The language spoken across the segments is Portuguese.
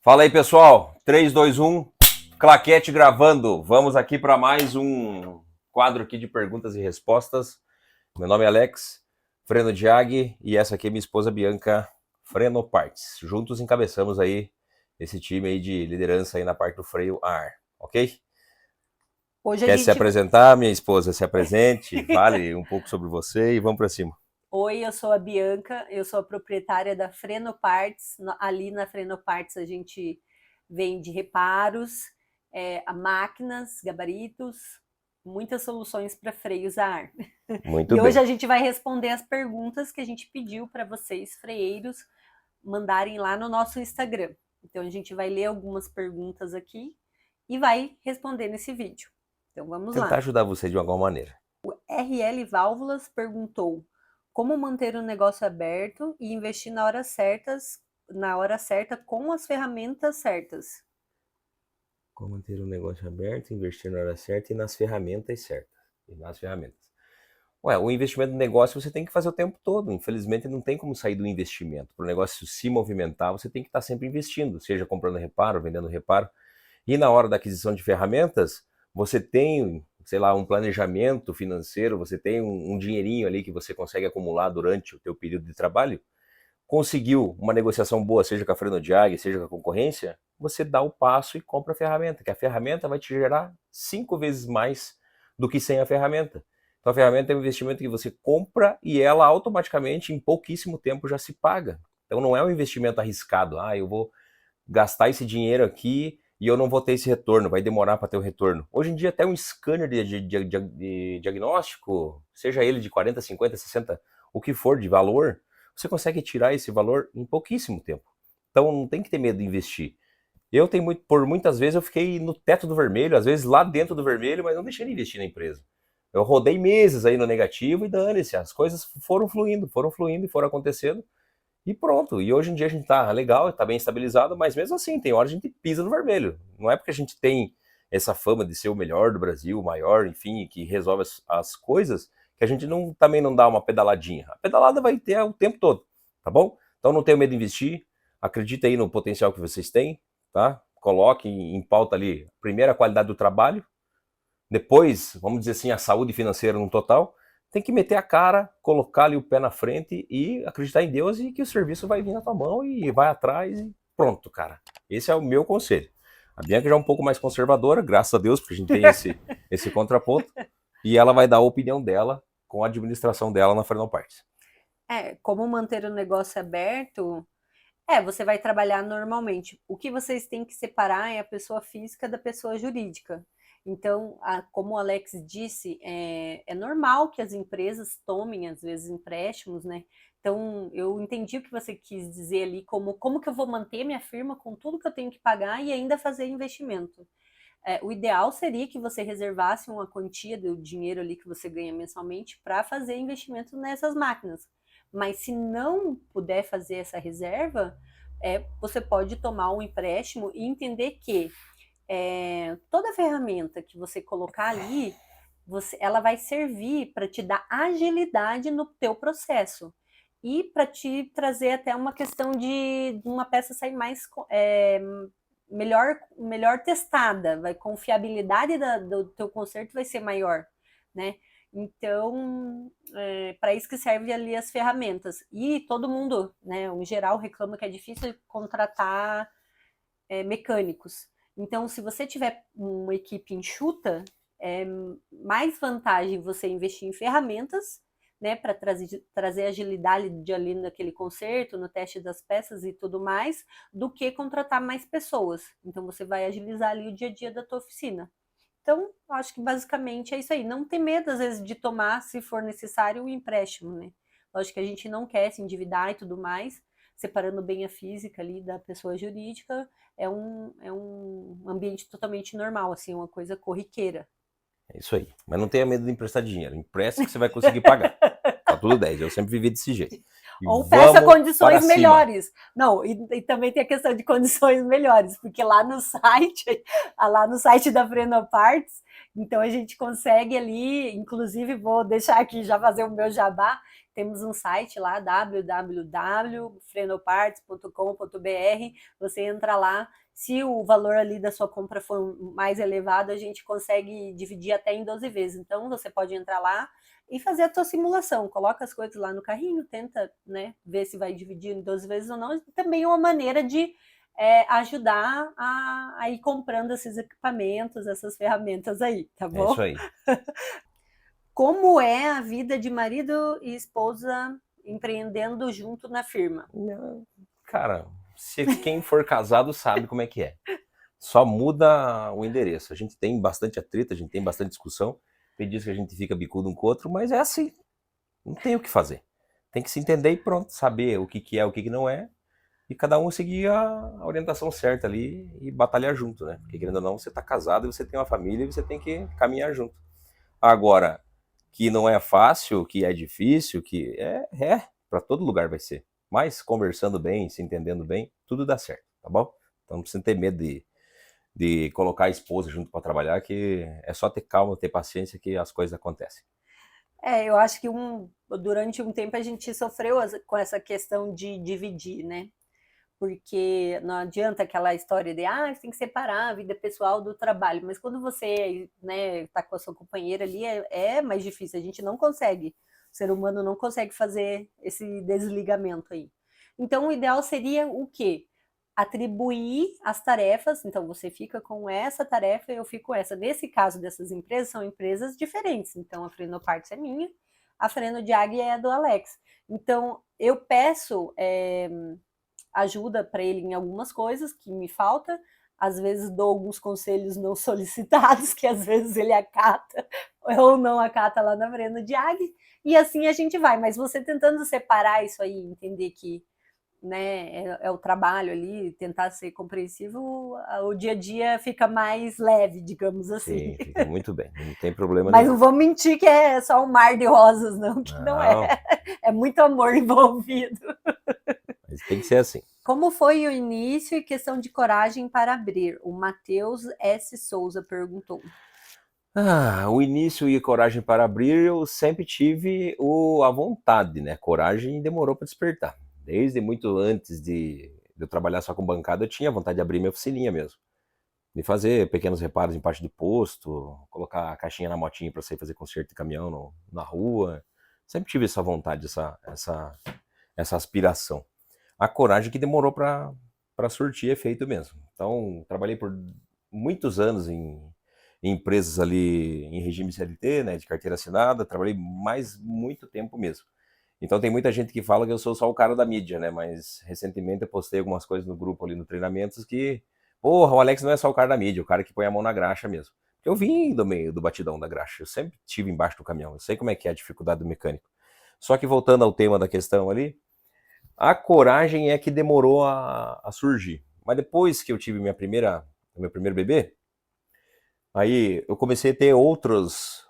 Fala aí, pessoal. 3, 2, 1. Claquete gravando. Vamos aqui para mais um quadro aqui de perguntas e respostas. Meu nome é Alex, Freno Diag, e essa aqui é minha esposa Bianca, Freno Parts. Juntos encabeçamos aí esse time aí de liderança aí na parte do freio a ar, ok? Hoje a Quer se gente. apresentar, minha esposa? Se apresente, fale um pouco sobre você e vamos para cima. Oi, eu sou a Bianca, eu sou a proprietária da Freno Parts. Ali na Freno Parts a gente vende reparos, a máquinas, gabaritos, muitas soluções para freios a ar. Muito E hoje bem. a gente vai responder as perguntas que a gente pediu para vocês, freeiros, mandarem lá no nosso Instagram. Então a gente vai ler algumas perguntas aqui e vai responder nesse vídeo. Então vamos Tentar lá. ajudar você de alguma maneira. RL Válvulas perguntou como manter o negócio aberto e investir na hora certa com as ferramentas certas. Como manter o negócio aberto, investir na hora certa e nas ferramentas certas. Ué, o investimento no negócio você tem que fazer o tempo todo. Infelizmente não tem como sair do investimento. Para o negócio se movimentar, você tem que estar sempre investindo, seja comprando reparo, vendendo reparo. E na hora da aquisição de ferramentas, você tem, sei lá, um planejamento financeiro, você tem um dinheirinho ali que você consegue acumular durante o teu período de trabalho. Conseguiu uma negociação boa, seja com a Frenodiag, seja com a concorrência, você dá o passo e compra a ferramenta, que a ferramenta vai te gerar 5 vezes mais do que sem a ferramenta. Então a ferramenta é um investimento que você compra e ela automaticamente, em pouquíssimo tempo, já se paga. Então não é um investimento arriscado. Ah, eu vou gastar esse dinheiro aqui e eu não vou ter esse retorno, vai demorar para ter o retorno. Hoje em dia, até um scanner de diagnóstico, seja ele de 40, 50, 60, o que for de valor, você consegue tirar esse valor em pouquíssimo tempo. Então não tem que ter medo de investir. Eu tenho por muitas vezes eu fiquei no teto do vermelho, às vezes lá dentro do vermelho, mas não deixei de investir na empresa. Eu rodei meses aí no negativo e dane-se, as coisas foram fluindo e foram acontecendo. E pronto. E hoje em dia a gente tá legal, tá bem estabilizado, mas mesmo assim, tem hora a gente pisa no vermelho. Não é porque a gente tem essa fama de ser o melhor do Brasil, o maior, enfim, que resolve as coisas, que a gente também não dá uma pedaladinha. A pedalada vai ter o tempo todo, tá bom? Então não tenha medo de investir, acredita aí no potencial que vocês têm, tá? Coloque em pauta ali, primeiro a qualidade do trabalho, depois, vamos dizer assim, a saúde financeira no total, tem que meter a cara, colocar ali o pé na frente e acreditar em Deus e que o serviço vai vir na tua mão e vai atrás e pronto, cara. Esse é o meu conselho. A Bianca já é um pouco mais conservadora, graças a Deus, porque a gente tem esse contraponto, e ela vai dar a opinião dela com a administração dela na Fernão Partes. Como manter o negócio aberto? Você vai trabalhar normalmente. O que vocês têm que separar é a pessoa física da pessoa jurídica. Então, como o Alex disse, é normal que as empresas tomem, às vezes, empréstimos, né? Então, eu entendi o que você quis dizer ali, como que eu vou manter minha firma com tudo que eu tenho que pagar e ainda fazer investimento. O ideal seria que você reservasse uma quantia do dinheiro ali que você ganha mensalmente para fazer investimento nessas máquinas. Mas se não puder fazer essa reserva, você pode tomar um empréstimo e entender que toda ferramenta que você colocar ali, ela vai servir para te dar agilidade no teu processo e para te trazer até uma questão de uma peça sair mais melhor testada, a confiabilidade do teu conserto vai ser maior, né? Então, para isso que serve ali as ferramentas. E todo mundo, né, em geral, reclama que é difícil contratar mecânicos. Então, se você tiver uma equipe enxuta, é mais vantagem você investir em ferramentas, né, para trazer agilidade ali naquele conserto, no teste das peças e tudo mais, do que contratar mais pessoas. Então, você vai agilizar ali o dia a dia da tua oficina. Então, acho que basicamente é isso aí. Não ter medo, às vezes, de tomar, se for necessário, um empréstimo, né? Lógico que a gente não quer se endividar e tudo mais, separando bem a física ali da pessoa jurídica, é um ambiente totalmente normal, assim, uma coisa corriqueira. É isso aí. Mas não tenha medo de emprestar dinheiro. Empresta que você vai conseguir pagar. Tá tudo 10. Eu sempre vivi desse jeito. E Ou peça vamos para condições cima. melhores. Não, e também tem a questão de condições melhores, porque lá no site da Frenoparts, então a gente consegue ali, inclusive vou deixar aqui já fazer o meu jabá, temos um site lá, www.frenoparts.com.br, você entra lá, se o valor ali da sua compra for mais elevado, a gente consegue dividir até em 12 vezes. Então, você pode entrar lá e fazer a tua simulação, coloca as coisas lá no carrinho, tenta, né, ver se vai dividir em 12 vezes ou não, e também é uma maneira de ajudar a ir comprando esses equipamentos, essas ferramentas aí, tá É isso bom? aí. Como é a vida de marido e esposa empreendendo junto na firma? Não, cara, se quem for casado sabe como é que é. Só muda o endereço. A gente tem bastante atrito, a gente tem bastante discussão. Tem dias que a gente fica bicudo um com o outro, mas é assim. Não tem o que fazer. Tem que se entender e pronto, saber o que, que é, o que, que não é, e cada um seguir a orientação certa ali e batalhar junto, né? Porque querendo ou não, você tá casado e você tem uma família e você tem que caminhar junto. Agora, que não é fácil, que é difícil, que para todo lugar vai ser. Mas conversando bem, se entendendo bem, tudo dá certo, tá bom? Então não precisa ter medo de colocar a esposa junto para trabalhar, que é só ter calma, ter paciência que as coisas acontecem. Eu acho que durante um tempo a gente sofreu com essa questão de dividir, né? Porque não adianta aquela história de você tem que separar a vida pessoal do trabalho, mas quando você, né, tá com a sua companheira ali, é mais difícil, a gente não consegue, o ser humano não consegue fazer esse desligamento aí. Então, o ideal seria o quê? Atribuir as tarefas, então você fica com essa tarefa e eu fico com essa. Nesse caso dessas empresas, são empresas diferentes, então a Frenoparts é minha, a Frenodiag é a do Alex. Então, eu peço ajuda para ele em algumas coisas que me falta, às vezes dou alguns conselhos não solicitados, que às vezes ele acata ou não acata lá na Frenodiag, e assim a gente vai, mas você tentando separar isso aí, entender que, né, é o trabalho ali, tentar ser compreensivo, o dia a dia fica mais leve, digamos assim. Sim, fica muito bem, não tem problema Mas nenhum. não vou mentir que é só um mar de rosas, não, que não é. Não, É muito amor envolvido. mas tem que ser assim. Como foi o início e questão de coragem para abrir? O Matheus S. Souza perguntou. O início e coragem para abrir, eu sempre tive a vontade, né? Coragem demorou para despertar. Desde muito antes de eu trabalhar só com bancada, eu tinha vontade de abrir minha oficininha mesmo. De fazer pequenos reparos em parte de posto, colocar a caixinha na motinha para sair fazer conserto de caminhão na rua. Sempre tive essa vontade, essa aspiração. A coragem que demorou para surtir efeito mesmo. Então, trabalhei por muitos anos em empresas ali em regime CLT, né, de carteira assinada, trabalhei muito tempo mesmo. Então tem muita gente que fala que eu sou só o cara da mídia, né, mas recentemente eu postei algumas coisas no grupo ali no treinamentos que, porra, o Alex não é só o cara da mídia, o cara que põe a mão na graxa mesmo. Eu vim do meio do batidão da graxa, eu sempre tive embaixo do caminhão, eu sei como é que é a dificuldade do mecânico. Só que voltando ao tema da questão ali, a coragem é que demorou a surgir. Mas depois que eu tive meu primeiro bebê, aí eu comecei a ter outras,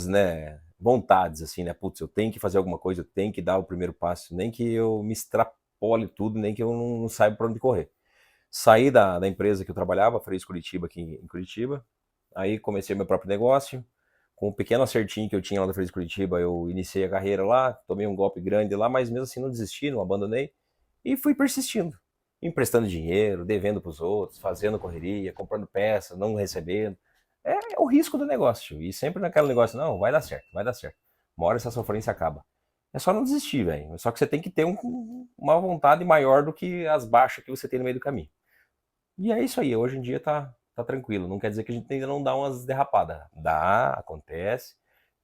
né, vontades, assim, né? Putz, eu tenho que fazer alguma coisa, eu tenho que dar o primeiro passo, nem que eu me extrapole tudo, nem que eu não saiba para onde correr. Saí da empresa que eu trabalhava, Freios Curitiba, aqui em Curitiba, aí comecei meu próprio negócio, com um pequeno acertinho que eu tinha lá da Freios Curitiba, eu iniciei a carreira lá, tomei um golpe grande lá, mas mesmo assim não desisti, não abandonei, e fui persistindo. Emprestando dinheiro, devendo para os outros, fazendo correria, comprando peça, não recebendo. É o risco do negócio. E sempre naquele negócio, não, vai dar certo, vai dar certo. Uma hora essa sofrência acaba. É só não desistir, velho. Só que você tem que ter uma vontade maior do que as baixas que você tem no meio do caminho. E é isso aí. Hoje em dia tá tranquilo. Não quer dizer que a gente ainda não dá umas derrapadas. Dá, acontece.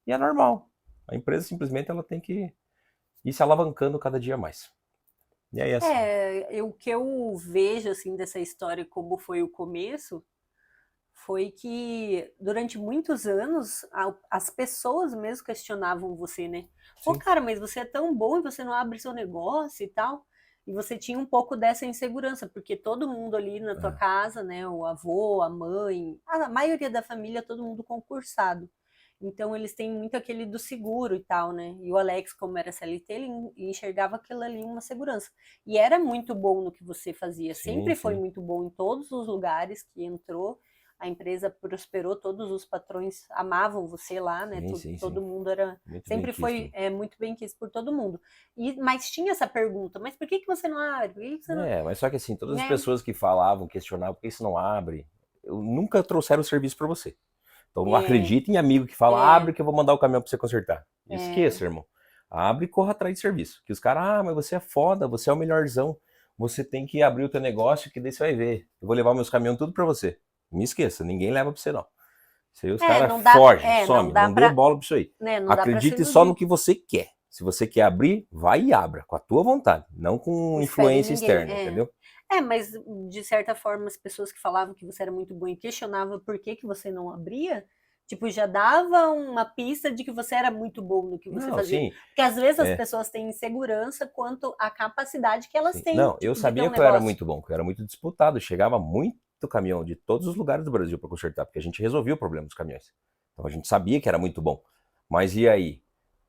E é normal. A empresa simplesmente ela tem que ir se alavancando cada dia mais. E é assim. O que eu vejo assim dessa história, como foi o começo, foi que durante muitos anos as pessoas mesmo questionavam você, né? Pô, Sim. cara, mas você é tão bom e você não abre seu negócio e tal. E você tinha um pouco dessa insegurança, porque todo mundo ali na tua É. casa, né? O avô, a mãe, a maioria da família, todo mundo concursado. Então eles têm muito aquele do seguro e tal, né? E o Alex, como era CLT, ele enxergava aquilo ali uma segurança. E era muito bom no que você fazia, Sim, sempre foi sim. muito bom em todos os lugares que entrou. a empresa prosperou, todos os patrões amavam você lá, né? Sim. Todo mundo era, Muito bem sempre foi quisto. muito bem quisto por todo mundo. Mas tinha essa pergunta, mas por que você não abre? Por que você não, Mas só que assim, todas as né? pessoas que falavam, questionavam, por que isso não abre, eu nunca trouxeram o serviço para você. Então não É, acredite em amigo que fala, é, abre que eu vou mandar o caminhão para você consertar. é, Esqueça, irmão. Abre e corra atrás de serviço. Que os caras, mas você é foda, você é o melhorzão. Você tem que abrir o teu negócio que daí você vai ver. Eu vou levar meus caminhões tudo para você. Me esqueça, ninguém leva para você não. Isso aí os caras não dá, fogem, some, não dá não dê para, bola para isso aí. né? Não dá para se Acredite só no iludir. que você quer. Se você quer abrir, vai e abra, com a tua vontade, não Não com espere influência ninguém. externa, entendeu? Mas de certa forma as pessoas que falavam que você era muito bom e questionavam por que você não abria, tipo, já dava uma pista de que você era muito bom no que você Não, fazia. sim, Porque às vezes as é, pessoas têm insegurança quanto à capacidade que elas sim. têm, Não, eu tipo, de ter um sabia que eu era negócio. muito bom, que eu era muito disputado. Chegava muito caminhão de todos os lugares do Brasil para consertar, porque a gente resolvia o problema dos caminhões. Então a gente sabia que era muito bom. Mas e aí?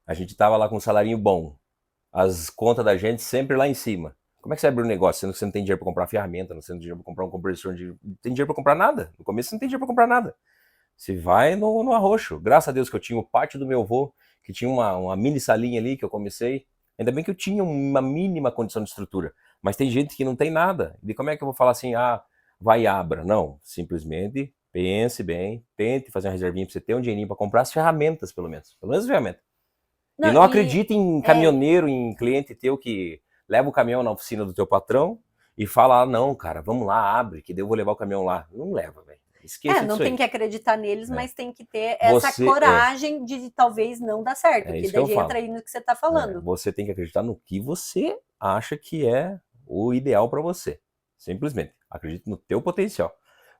A gente tava lá com um salarinho bom, as contas da gente sempre lá em cima. Como é que você abre um negócio sendo que você não tem dinheiro para comprar ferramenta, não tem dinheiro para comprar um compressor, não tem dinheiro para comprar nada? No começo você não tem dinheiro para comprar nada. Você vai no arroxo. Graças a Deus que eu tinha o pátio do meu avô, que tinha uma mini salinha ali que eu comecei. Ainda bem que eu tinha uma mínima condição de estrutura. Mas tem gente que não tem nada. E como é que eu vou falar assim, vai e abra? Não, simplesmente pense bem, tente fazer uma reservinha para você ter um dinheirinho para comprar as ferramentas, pelo menos. Pelo menos as ferramentas. E Não, não acredite em é, caminhoneiro, em cliente teu que leva o caminhão na oficina do teu patrão e fala, não, cara, vamos lá, abre, que daí eu vou levar o caminhão lá. Não leva, velho. Esqueça não disso tem aí. que acreditar neles, É. mas tem que ter essa Você é, coragem de talvez não dar certo, é que isso que eu daí entra falo. aí no que você está falando. Você tem que acreditar no que você acha que é o ideal para você. Simplesmente. Acredite no teu potencial.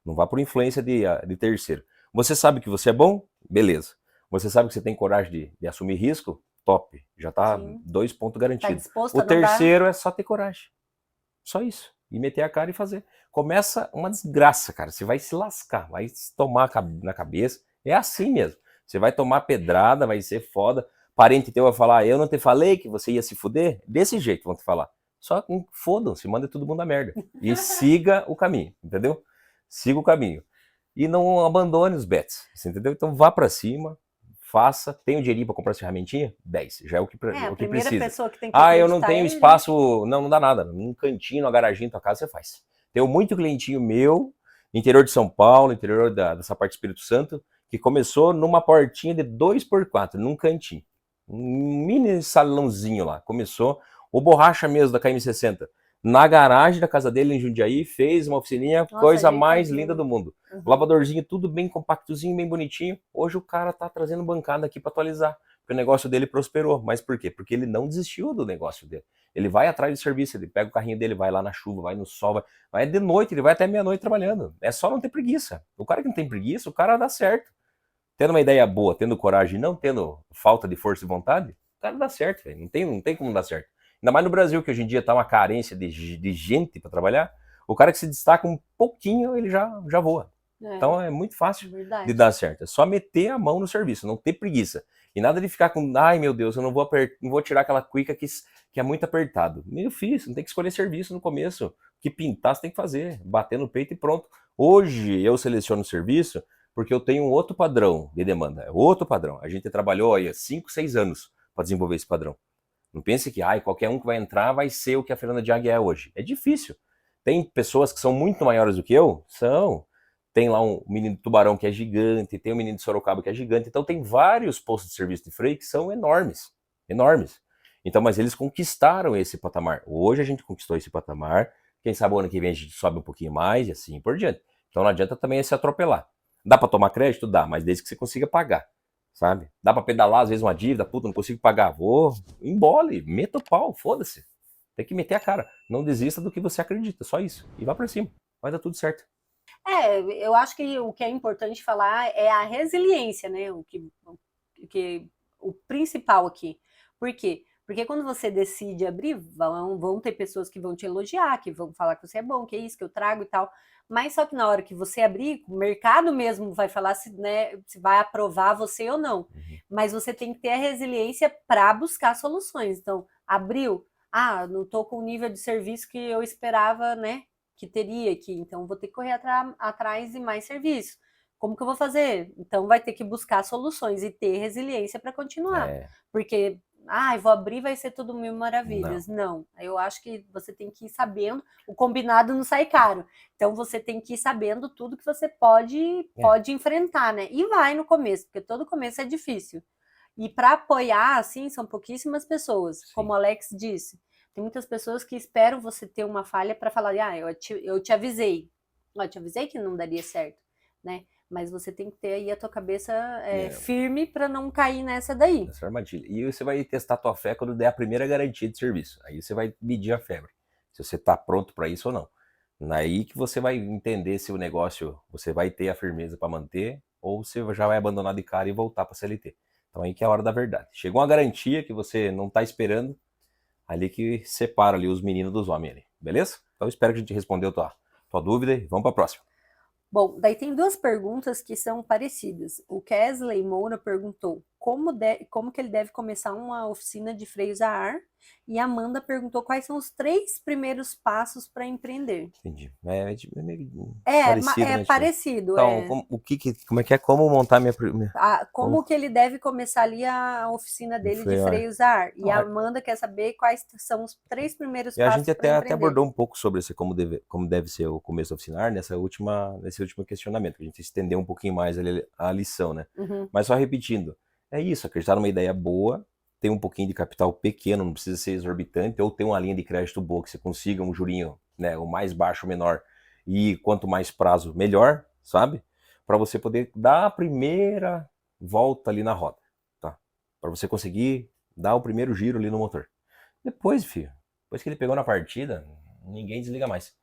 Não vá por influência de terceiro. Você sabe que você é bom? Beleza. Você sabe que você tem coragem de assumir risco? Top. Já tá Sim. 2 pontos Tá garantidos. disposto O a não dar. terceiro é só ter coragem. Só isso. E meter a cara e fazer. Começa uma desgraça, cara. Você vai se lascar, vai se tomar na cabeça. É assim mesmo. Você vai tomar pedrada, vai ser foda. Parente teu vai falar, eu não te falei que você ia se fuder? Desse jeito vão te falar. Só fodam-se, manda todo mundo a merda. E siga o caminho, entendeu? Siga o caminho. E não abandone os bets, entendeu? Então vá para cima, faça. Tem o dinheirinho para comprar essa ferramentinha? 10, já é A o que primeira precisa. pessoa que tem que Eu não acreditar tenho é ele. espaço, não dá nada. Num cantinho, numa garaginha da tua casa, você faz. Tenho muito clientinho meu, interior de São Paulo, interior dessa parte do Espírito Santo, que começou numa portinha de 2x4, num cantinho. Um mini salãozinho lá. Começou o borracha mesmo da KM60. Na garagem da casa dele, em Jundiaí, fez uma oficininha, Nossa, coisa mais linda ajeitadinho. do mundo. Uhum. Lavadorzinho, tudo bem compactozinho, bem bonitinho. Hoje o cara tá trazendo bancada aqui para atualizar. Porque o negócio dele prosperou. Mas por quê? Porque ele não desistiu do negócio dele. Ele vai atrás do serviço, ele pega o carrinho dele, vai lá na chuva, vai no sol, vai de noite, ele vai até meia-noite trabalhando. É só não ter preguiça. O cara que não tem preguiça, o cara dá certo. Tendo uma ideia boa, tendo coragem e não tendo falta de força e vontade, o cara dá certo, velho. Não tem como dar certo. Ainda mais no Brasil, que hoje em dia tá uma carência de gente para trabalhar. O cara que se destaca um pouquinho, ele já voa. É, Então é muito fácil de verdade. dar certo. É só meter a mão no serviço, não ter preguiça. E nada de ficar com, ai meu Deus, eu não vou tirar aquela cuica que é muito apertado. Meu filho, você não tem que escolher serviço no começo. O que pintar, você tem que fazer. Bater no peito e pronto. Hoje eu seleciono o serviço porque eu tenho um outro padrão de demanda. É outro padrão. A gente trabalhou aí há 5, 6 anos para desenvolver esse padrão. Não pense que qualquer um que vai entrar vai ser o que a Fernanda de Águia é hoje. É difícil. Tem pessoas que são muito maiores do que eu? São. Tem lá um menino de Tubarão que é gigante, tem um menino de Sorocaba que é gigante. Então tem vários postos de serviço de freio que são enormes. Enormes. Então, mas eles conquistaram esse patamar. Hoje a gente conquistou esse patamar. Quem sabe o ano que vem a gente sobe um pouquinho mais e assim por diante. Então não adianta também se atropelar. Dá para tomar crédito? Dá, mas desde que você consiga pagar, sabe? Dá para pedalar às vezes uma dívida, puta, não consigo pagar, vou, embole, meta o pau, foda-se. Tem que meter a cara. Não desista do que você acredita, só isso. E vá para cima. Vai dar tudo certo. Eu acho que o que é importante falar é a resiliência, né? O principal aqui. Por quê? Porque quando você decide abrir, vão ter pessoas que vão te elogiar, que vão falar que você é bom, que é isso que eu trago e tal. Mas só que na hora que você abrir, o mercado mesmo vai falar se vai aprovar você ou não. Uhum. Mas você tem que ter a resiliência para buscar soluções. Então, abriu, não estou com o nível de serviço que eu esperava, né? que teria aqui, então vou ter que correr atrás de mais serviço. Como que eu vou fazer? Então vai ter que buscar soluções e ter resiliência para continuar. Porque, eu vou abrir, vai ser tudo mil maravilhas. Não. Eu acho que você tem que ir sabendo, o combinado não sai caro. Então você tem que ir sabendo tudo que você pode enfrentar, né? E vai no começo, porque todo começo é difícil. E para apoiar, assim, são pouquíssimas pessoas. Sim. Como o Alex disse, tem muitas pessoas que esperam você ter uma falha para falar, eu te avisei. Eu te avisei que não daria certo, né? Mas você tem que ter aí a tua cabeça firme para não cair nessa daí. Nessa armadilha. E você vai testar a tua fé quando der a primeira garantia de serviço. Aí você vai medir a febre. Se você está pronto para isso ou não. Aí que você vai entender se o negócio você vai ter a firmeza para manter ou você já vai abandonar de cara e voltar para a CLT. Então aí que é a hora da verdade. Chegou uma garantia que você não está esperando, ali que separa ali os meninos dos homens ali. Beleza? Então espero que a gente respondeu tua dúvida e vamos para a próxima. Bom, daí tem duas perguntas que são parecidas. O Kesley Moura perguntou como que ele deve começar uma oficina de freios a ar, e a Amanda perguntou quais são os 3 primeiros passos para empreender. Entendi. É meio parecido, né? Parecido. Então, como é que é? Como montar minha... Como que ele deve começar ali a oficina dele de freios a ar. E a Amanda quer saber quais são os 3 primeiros passos. E a gente até abordou um pouco sobre esse, como deve ser o começo da oficina a ar nesse último questionamento, que a gente estendeu um pouquinho mais a lição, né? Mas só repetindo, é isso, acreditar numa ideia boa, ter um pouquinho de capital pequeno, não precisa ser exorbitante, ou ter uma linha de crédito boa, que você consiga um jurinho, né, o mais baixo, o menor, e quanto mais prazo, melhor, sabe? Para você poder dar a primeira volta ali na roda, tá? Para você conseguir dar o primeiro giro ali no motor. Depois que ele pegou na partida, ninguém desliga mais.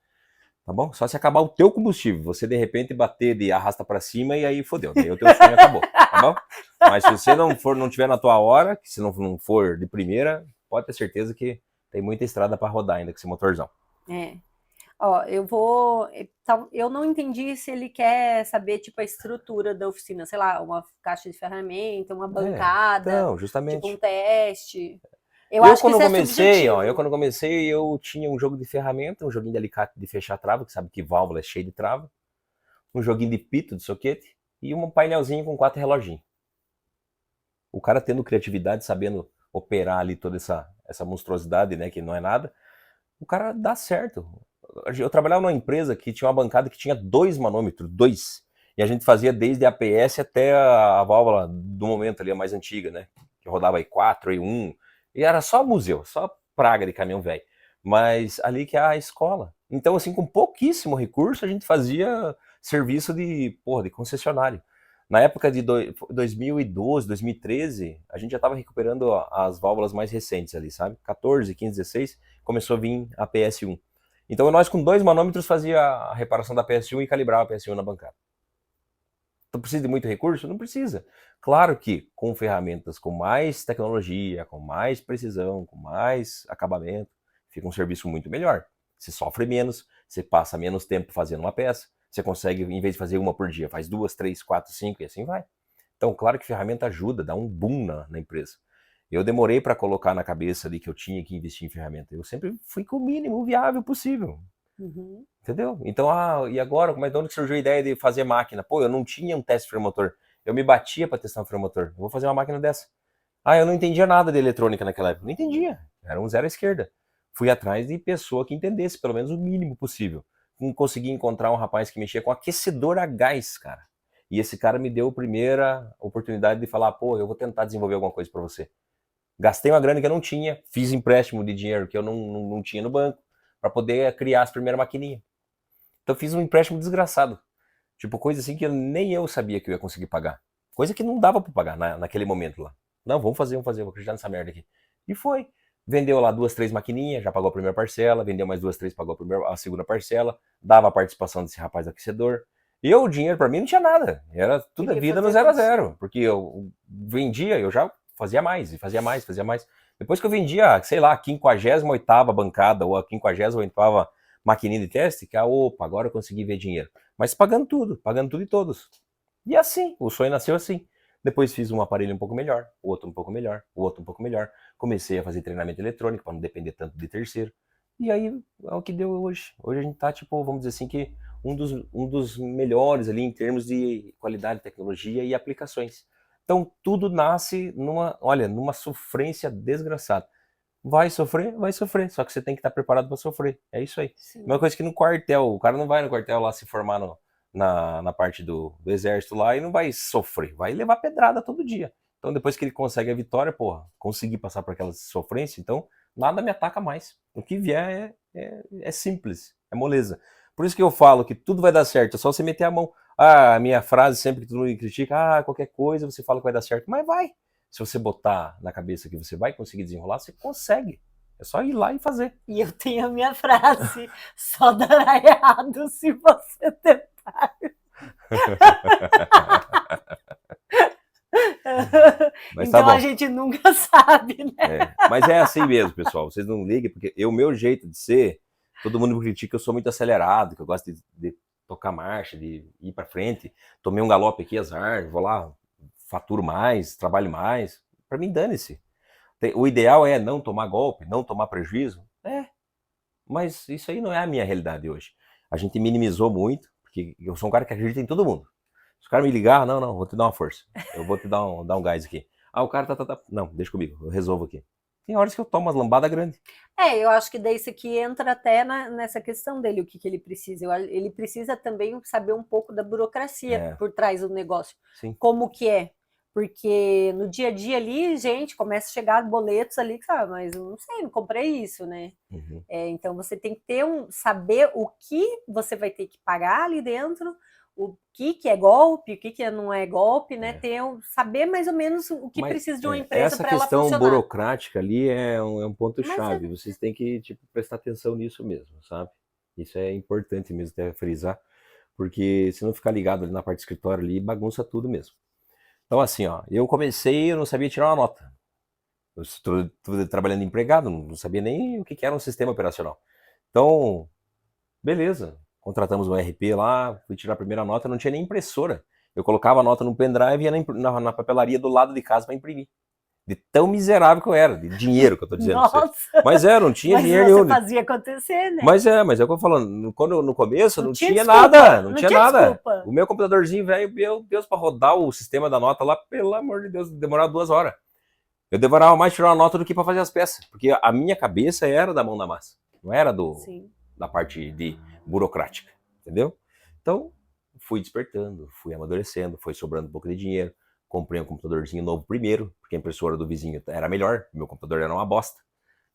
Tá bom? Só se acabar o teu combustível, você de repente bater de arrasta para cima e aí fodeu. Daí o teu sonho acabou, tá bom? Mas se você não tiver na tua hora, que se não for de primeira, pode ter certeza que tem muita estrada para rodar ainda com esse motorzão. Ó, eu não entendi se ele quer saber, tipo, a estrutura da oficina, sei lá, uma caixa de ferramenta, uma bancada, então, justamente. tipo um teste. Eu acho que isso é subjetivo. Eu quando comecei, eu tinha um jogo de ferramenta, um joguinho de alicate de fechar trava, que sabe que válvula é cheia de trava, um joguinho de pito, de soquete, e um painelzinho com 4 reloginhos. O cara tendo criatividade, sabendo operar ali toda essa monstruosidade, né, que não é nada, o cara dá certo. Eu trabalhava numa empresa que tinha uma bancada que tinha 2 manômetros, 2. E a gente fazia desde a APS até a válvula do momento ali, a mais antiga, né? Que rodava I4, I1. E era só museu, só praga de caminhão velho. Mas ali que é a escola. Então, assim, com pouquíssimo recurso, a gente fazia serviço de concessionário. Na época de 2012, 2013, a gente já estava recuperando as válvulas mais recentes ali, sabe? 14, 15, 16, começou a vir a PS1. Então nós com 2 manômetros fazia a reparação da PS1 e calibrava a PS1 na bancada. Então precisa de muito recurso? Não precisa. Claro que com ferramentas com mais tecnologia, com mais precisão, com mais acabamento, fica um serviço muito melhor. Você sofre menos, você passa menos tempo fazendo uma peça, você consegue, em vez de fazer uma por dia, faz 2, 3, 4, 5 e assim vai. Então, claro que ferramenta ajuda, dá um boom na empresa. Eu demorei para colocar na cabeça ali que eu tinha que investir em ferramenta. Eu sempre fui com o mínimo viável possível. Entendeu? Então, e agora? De onde surgiu a ideia de fazer máquina? Pô, eu não tinha um teste de freio motor. Eu me batia para testar um freio motor. Eu vou fazer uma máquina dessa. Eu não entendia nada de eletrônica naquela época. Não entendia. Era um zero à esquerda. Fui atrás de pessoa que entendesse, pelo menos o mínimo possível. Consegui encontrar um rapaz que mexia com aquecedor a gás, cara. E esse cara me deu a primeira oportunidade de falar, pô, eu vou tentar desenvolver alguma coisa para você. Gastei uma grana que eu não tinha, fiz empréstimo de dinheiro que eu não tinha no banco, para poder criar as primeiras maquininhas. Então fiz um empréstimo desgraçado. Tipo, coisa assim que nem eu sabia que eu ia conseguir pagar. Coisa que não dava para pagar naquele momento lá. Não, vamos fazer, vou acreditar nessa merda aqui. E foi. Vendeu lá 2, 3 maquininhas, já pagou a primeira parcela, vendeu mais 2, 3, pagou a segunda parcela, dava a participação desse rapaz do aquecedor. E eu, o dinheiro para mim não tinha nada. Era tudo a vida no 0 a 0. Porque eu vendia, eu já fazia mais, e fazia mais, fazia mais. Depois que eu vendia, sei lá, a 58ª bancada ou a 58ª maquininha de teste, que opa, agora eu consegui ver dinheiro. Mas pagando tudo e todos. E assim, o sonho nasceu assim. Depois fiz um aparelho um pouco melhor, o outro um pouco melhor, o outro um pouco melhor. Comecei a fazer treinamento eletrônico para não depender tanto de terceiro. E aí é o que deu hoje. Hoje a gente tá, tipo, vamos dizer assim, que um dos melhores ali em termos de qualidade de tecnologia e aplicações. Então tudo nasce numa sofrência desgraçada. Vai sofrer? Vai sofrer. Só que você tem que estar preparado para sofrer. É isso aí. Uma Sim. coisa que no quartel, o cara não vai no quartel lá se formar na parte do exército lá e não vai sofrer. Vai levar pedrada todo dia. Então depois que ele consegue a vitória, porra, conseguir passar por aquela sofrência, então nada me ataca mais. O que vier é simples, é moleza. Por isso que eu falo que tudo vai dar certo, é só você meter a mão. Ah, a minha frase sempre que todo mundo me critica, qualquer coisa você fala que vai dar certo, mas vai. Se você botar na cabeça que você vai conseguir desenrolar, você consegue. É só ir lá e fazer. E eu tenho a minha frase, só dará errado se você tentar. Mas tá Então a bom. gente nunca sabe, né? Mas é assim mesmo, pessoal. Vocês não liguem, porque o meu jeito de ser, todo mundo me critica que eu sou muito acelerado, que eu gosto de tocar marcha, de ir para frente. Tomei um galope aqui, azar, vou lá, faturo mais, trabalho mais. Para mim, dane-se. O ideal é não tomar golpe, não tomar prejuízo. Mas isso aí não é a minha realidade hoje. A gente minimizou muito, porque eu sou um cara que acredita em todo mundo. Se o cara me ligar, não, vou te dar uma força. Eu vou te dar um gás aqui. O cara tá. Não, deixa comigo, eu resolvo aqui. Tem horas que eu tomo umas lambadas grandes. Eu acho que daí isso aqui entra até nessa questão dele, o que ele precisa. Ele precisa também saber um pouco da burocracia por trás do negócio. Sim. Como que é? Porque no dia a dia ali, gente, começa a chegar boletos ali que sabe, mas eu não sei, não comprei isso, né? Uhum. Então você tem que ter saber o que você vai ter que pagar ali dentro, o que é golpe, o que não é golpe, né? Saber mais ou menos o que precisa de uma empresa essa para ela questão funcionar. burocrática ali é um ponto-chave. Vocês têm que prestar atenção nisso mesmo, sabe? Isso é importante mesmo até frisar, porque se não ficar ligado ali na parte do escritório ali, bagunça tudo mesmo. Então assim, eu comecei, eu não sabia tirar uma nota. Eu estou trabalhando empregado, não sabia nem o que era um sistema operacional. Então, beleza, contratamos um RP lá, fui tirar a primeira nota, não tinha nem impressora. Eu colocava a nota no pendrive e ia na papelaria do lado de casa para imprimir. De tão miserável que eu era, de dinheiro que eu tô dizendo pra você. Mas não tinha dinheiro nenhum. Mas você fazia acontecer, né? Mas é o que eu tô falando. No começo não tinha desculpa, nada. Não tinha nada. Desculpa. O meu computadorzinho, velho, meu Deus, pra rodar o sistema da nota lá, pelo amor de Deus, demorava 2 horas. Eu demorava mais tirar uma nota do que para fazer as peças. Porque a minha cabeça era da mão da massa. Não era da parte de burocrática. Entendeu? Então, fui despertando, fui amadurecendo, foi sobrando um pouco de dinheiro. Comprei um computadorzinho novo primeiro, porque a impressora do vizinho era melhor, meu computador era uma bosta.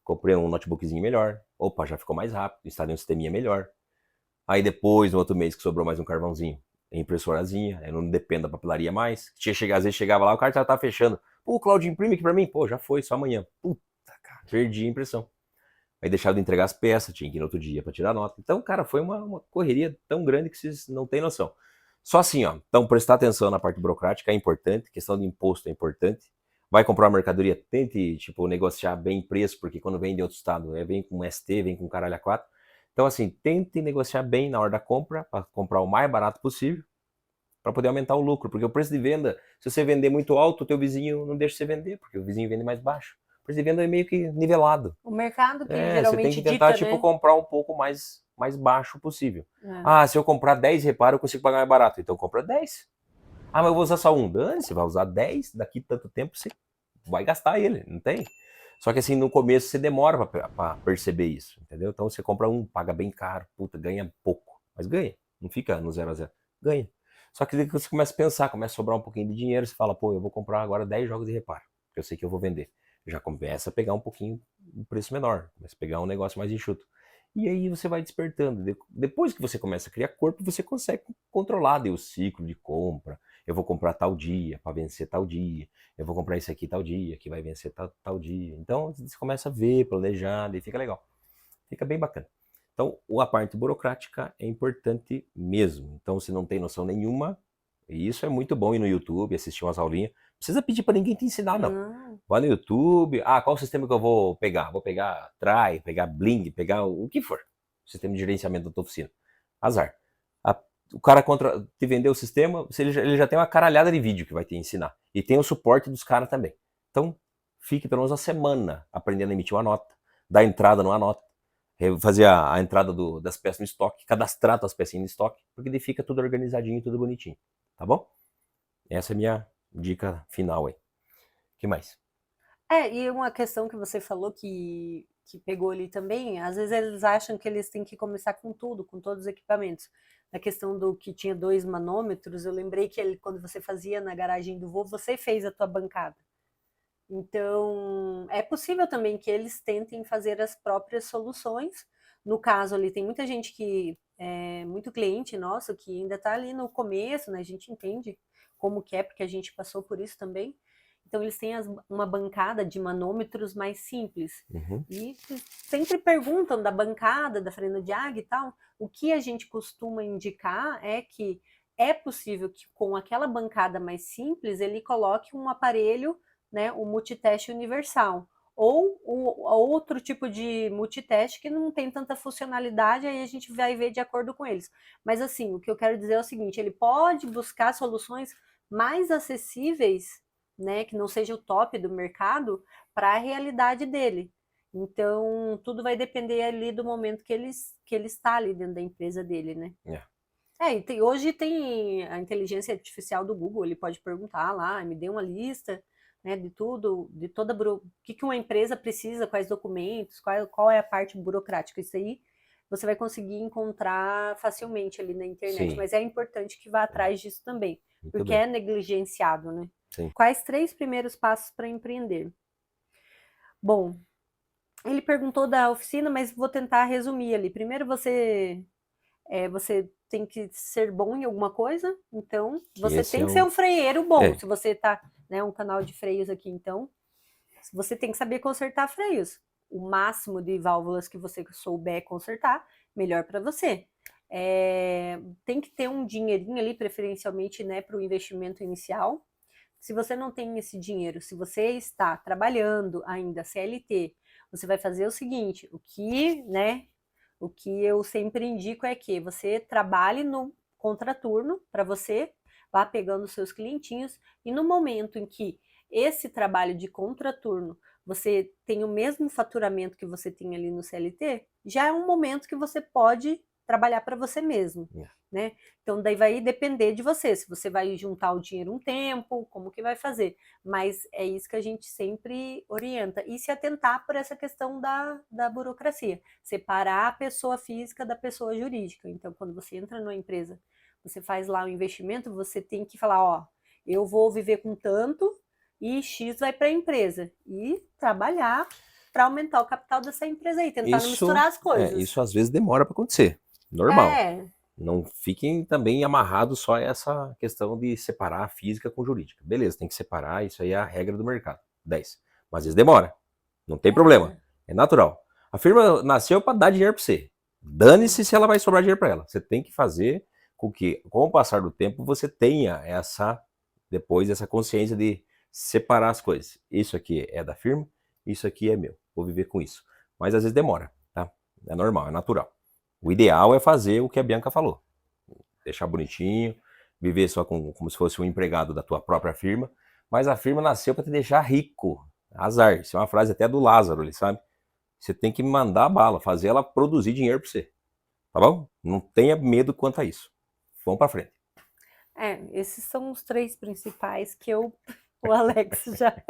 Comprei um notebookzinho melhor. Opa, já ficou mais rápido, instalei um sisteminha melhor. Aí depois, no outro mês, que sobrou mais um carvãozinho, impressorazinha, eu não dependo da papelaria mais. Às vezes chegava lá, o cara já tava fechando. Pô, Claudio, imprime aqui pra mim. Pô, já foi, só amanhã. Puta, cara, perdi a impressão. Aí deixava de entregar as peças, tinha que ir no outro dia pra tirar nota. Então, cara, foi uma correria tão grande que vocês não têm noção. Só assim, Então, prestar atenção na parte burocrática é importante, questão de imposto é importante. Vai comprar uma mercadoria, tente, negociar bem preço, porque quando vem de outro estado, vem com ST, vem com caralho a 4. Então, assim, tente negociar bem na hora da compra, para comprar o mais barato possível, para poder aumentar o lucro. Porque o preço de venda, se você vender muito alto, o teu vizinho não deixa você vender, porque o vizinho vende mais baixo. O preço de venda é meio que nivelado. O mercado que geralmente você tem que tentar, dita, né? comprar um pouco mais baixo possível. Se eu comprar 10 reparos, eu consigo pagar mais barato. Então compra 10. Mas eu vou usar só um. Dane, você vai usar 10, daqui tanto tempo você vai gastar ele, não tem? Só que assim, no começo você demora pra perceber isso, entendeu? Então você compra um, paga bem caro, puta, ganha pouco. Mas ganha, não fica no 0 a 0. Ganha. Só que daí você começa a pensar, começa a sobrar um pouquinho de dinheiro, você fala, pô, eu vou comprar agora 10 jogos de reparo, que eu sei que eu vou vender. Já começa a pegar um pouquinho um preço menor, começa a pegar um negócio mais enxuto. E aí você vai despertando. Depois que você começa a criar corpo, você consegue controlar o ciclo de compra. Eu vou comprar tal dia para vencer tal dia. Eu vou comprar isso aqui tal dia, que vai vencer tal dia. Então você começa a ver, planejar, e fica legal. Fica bem bacana. Então a parte burocrática é importante mesmo. Então se não tem noção nenhuma, e isso é muito bom ir no YouTube, assistir umas aulinhas. Não precisa pedir para ninguém te ensinar, não. Vai no YouTube. Qual sistema que eu vou pegar? Vou pegar Try, pegar Bling, pegar o que for. Sistema de gerenciamento da tua oficina. Azar. O cara te vendeu o sistema, ele já tem uma caralhada de vídeo que vai te ensinar. E tem o suporte dos caras também. Então, fique pelo menos uma semana aprendendo a emitir uma nota, dar entrada numa nota. fazer a entrada das peças no estoque, cadastrar as pecinhas no estoque, porque daí fica tudo organizadinho, tudo bonitinho, tá bom? Essa é a minha dica final aí. O que mais? E uma questão que você falou que pegou ali também, às vezes eles acham que eles têm que começar com tudo, com todos os equipamentos. Na questão do que tinha 2 manômetros, eu lembrei que quando você fazia na garagem do vô, você fez a tua bancada. Então, é possível também que eles tentem fazer as próprias soluções. No caso ali, tem muita gente muito cliente nosso, que ainda está ali no começo, né? A gente entende como que é, porque a gente passou por isso também. Então, eles têm uma bancada de manômetros mais simples. Uhum. E sempre perguntam da bancada, da frena de águia e tal. O que a gente costuma indicar é que é possível que com aquela bancada mais simples, ele coloque um aparelho, né, o multiteste universal, ou outro tipo de multiteste que não tem tanta funcionalidade, aí a gente vai ver de acordo com eles. Mas assim, o que eu quero dizer é o seguinte, ele pode buscar soluções mais acessíveis, né, que não seja o top do mercado, para a realidade dele. Então, tudo vai depender ali do momento que ele está ali dentro da empresa dele, né? Hoje tem a inteligência artificial do Google, ele pode perguntar lá, me dê uma lista, né, de tudo, de toda o que uma empresa precisa, quais documentos, qual é a parte burocrática. Isso aí você vai conseguir encontrar facilmente ali na internet, Sim. mas é importante que vá atrás disso também, Muito porque bem. é negligenciado, né? Sim. Quais 3 primeiros passos para empreender? Bom, ele perguntou da oficina, mas vou tentar resumir ali. Primeiro você tem que ser bom em alguma coisa, então você tem que ser um freieiro bom. Se você tá, né, um canal de freios aqui, então você tem que saber consertar freios. O máximo de válvulas que você souber consertar, melhor para você. Tem que ter um dinheirinho ali, preferencialmente, né, para o investimento inicial. Se você não tem esse dinheiro, se você está trabalhando ainda CLT, você vai fazer o seguinte, o que eu sempre indico é que você trabalhe no contraturno para você, vá pegando os seus clientinhos, e no momento em que esse trabalho de contraturno você tem o mesmo faturamento que você tem ali no CLT, já é um momento que você pode trabalhar para você mesmo, né? Então daí vai depender de você, se você vai juntar o dinheiro um tempo, como que vai fazer. Mas é isso que a gente sempre orienta. E se atentar por essa questão da burocracia. Separar a pessoa física da pessoa jurídica. Então, quando você entra numa empresa, você faz lá o investimento, você tem que falar, ó, eu vou viver com tanto e X vai para a empresa. E trabalhar para aumentar o capital dessa empresa aí, tentar não misturar as coisas. Isso às vezes demora para acontecer. Normal. Não fiquem também amarrados só a essa questão de separar a física com a jurídica. Beleza, tem que separar, isso aí é a regra do mercado. 10. Mas às vezes demora. Não tem problema. É natural. A firma nasceu para dar dinheiro para você. Dane-se se ela vai sobrar dinheiro para ela. Você tem que fazer com que, com o passar do tempo, você tenha depois essa consciência de separar as coisas. Isso aqui é da firma, isso aqui é meu. Vou viver com isso. Mas às vezes demora, tá? É normal, é natural. O ideal é fazer o que a Bianca falou. Deixar bonitinho, viver só como se fosse um empregado da tua própria firma. Mas a firma nasceu para te deixar rico. Azar. Isso é uma frase até do Lázaro, ele sabe? Você tem que mandar a bala, fazer ela produzir dinheiro para você. Tá bom? Não tenha medo quanto a isso. Vamos para frente. Esses são os 3 principais que o Alex já...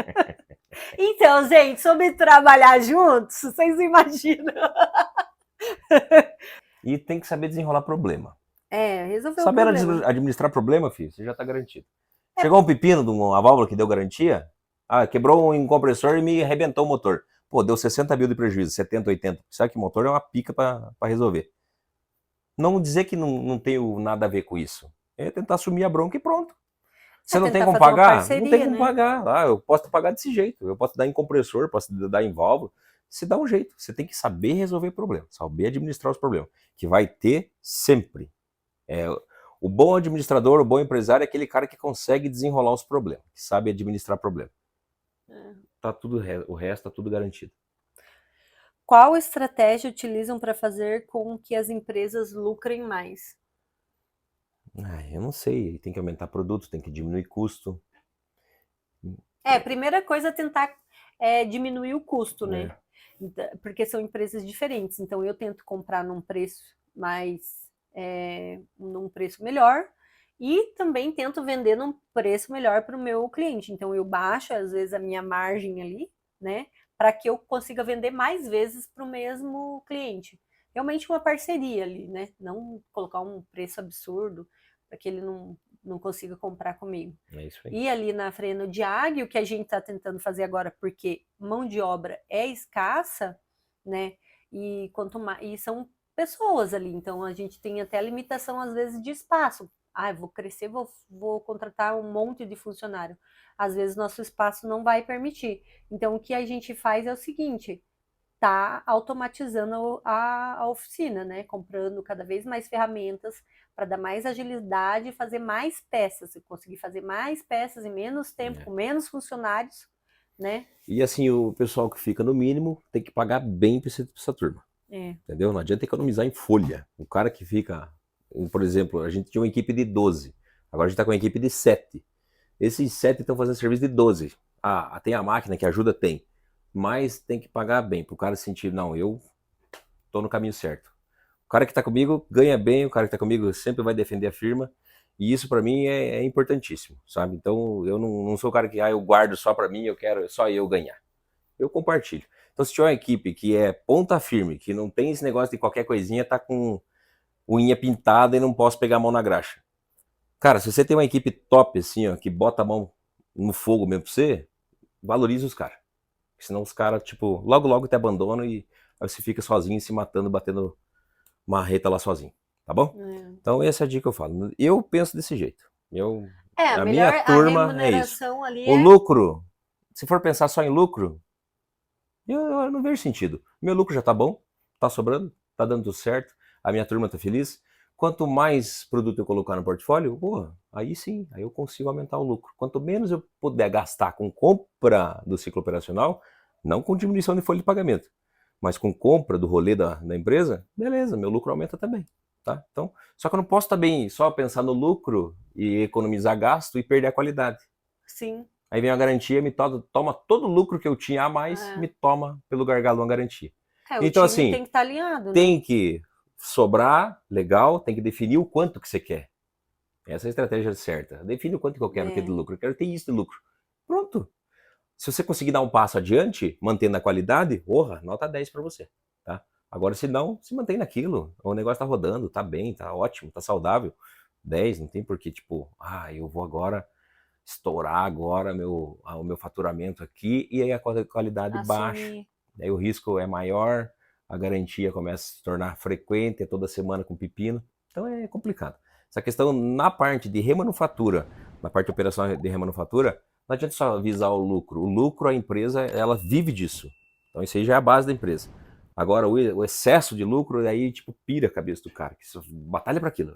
Então, gente, sobre trabalhar juntos, vocês imaginam. E tem que saber desenrolar problema. Resolver o Saber problema. administrar problema, filho, você já tá garantido. Chegou um pepino de uma válvula que deu garantia, quebrou um compressor e me arrebentou o motor. Pô, deu 60 mil de prejuízo, 70, 80. Sabe que motor é uma pica para resolver. Não dizer que não tenho nada a ver com isso. É tentar assumir a bronca e pronto. Você não tem como pagar? Não tem como pagar. Eu posso pagar desse jeito. Eu posso dar em compressor, posso dar em válvula. Você dá um jeito. Você tem que saber resolver problemas, saber administrar os problemas, que vai ter sempre. O bom administrador, o bom empresário é aquele cara que consegue desenrolar os problemas, que sabe administrar problemas. Tá tudo, o resto tá tudo garantido. Qual estratégia utilizam para fazer com que as empresas lucrem mais? Eu não sei, tem que aumentar produto, tem que diminuir custo. Primeira coisa é tentar diminuir o custo, né? porque são empresas diferentes. Então eu tento comprar num preço num preço melhor e também tento vender num preço melhor para o meu cliente. Então eu baixo às vezes a minha margem ali, né, para que eu consiga vender mais vezes para o mesmo cliente. Realmente uma parceria ali, né? Não colocar um preço absurdo para que ele não consiga comprar comigo. É isso aí. E ali na Freno de Águia, o que a gente está tentando fazer agora, porque mão de obra é escassa, né? E quanto mais, e são pessoas ali, então a gente tem até limitação às vezes de espaço. Ah, eu vou crescer, vou contratar um monte de funcionário. Às vezes nosso espaço não vai permitir. Então o que a gente faz é o seguinte: tá automatizando a oficina, né? Comprando cada vez mais ferramentas para dar mais agilidade e fazer mais peças. E conseguir fazer mais peças em menos tempo, com menos funcionários, né? E assim, o pessoal que fica no mínimo tem que pagar bem para essa turma. É. Entendeu? Não adianta economizar em folha. O cara que fica, por exemplo, a gente tinha uma equipe de 12, agora a gente está com uma equipe de 7. Esses 7 estão fazendo serviço de 12. Ah, tem a máquina que ajuda? Tem. Mas tem que pagar bem, para o cara sentir, não, eu tô no caminho certo. O cara que está comigo ganha bem, o cara que está comigo sempre vai defender a firma, e isso para mim é importantíssimo, sabe? Então eu não sou o cara que eu guardo só para mim, eu quero só eu ganhar. Eu compartilho. Então se tiver uma equipe que é ponta firme, que não tem esse negócio de qualquer coisinha, tá com unha pintada e não posso pegar a mão na graxa. Cara, se você tem uma equipe top assim, ó, que bota a mão no fogo mesmo pra você, valoriza os caras. Senão os caras, tipo, logo te abandonam e aí você fica sozinho, se matando, batendo marreta lá sozinho, tá bom? Então essa é a dica que eu falo. Eu penso desse jeito. A minha turma é isso. O lucro, se for pensar só em lucro, eu não vejo sentido. Meu lucro já tá bom, tá sobrando, tá dando tudo certo, a minha turma tá feliz. Quanto mais produto eu colocar no portfólio, porra, aí sim, aí eu consigo aumentar o lucro. Quanto menos eu puder gastar com compra do ciclo operacional, não com diminuição de folha de pagamento, mas com compra do rolê da empresa, beleza, meu lucro aumenta também. Tá? Então, só que eu não posso também só pensar no lucro e economizar gasto e perder a qualidade. Sim. Aí vem a garantia, me toma todo o lucro que eu tinha a mais, me toma pelo gargalo uma garantia. Então, assim, tem que estar alinhado, tem que sobrar, legal, tem que definir o quanto que você quer. Essa é a estratégia certa. Define o quanto que eu quero ter de lucro. Eu quero ter isso de lucro. Pronto. Se você conseguir dar um passo adiante, mantendo a qualidade, porra, nota 10 para você. Tá? Agora, se não, se mantém naquilo. O negócio tá rodando, tá bem, tá ótimo, tá saudável. 10, não tem porquê, tipo, eu vou agora estourar agora o meu faturamento aqui e aí a qualidade baixa. Aí o risco é maior, a garantia começa a se tornar frequente, é toda semana com pepino. Então é complicado. Essa questão na parte de remanufatura, na parte de operação de remanufatura, não adianta só visar o lucro. O lucro, a empresa, ela vive disso. Então isso aí já é a base da empresa. Agora, o excesso de lucro, aí tipo pira a cabeça do cara, que batalha para aquilo,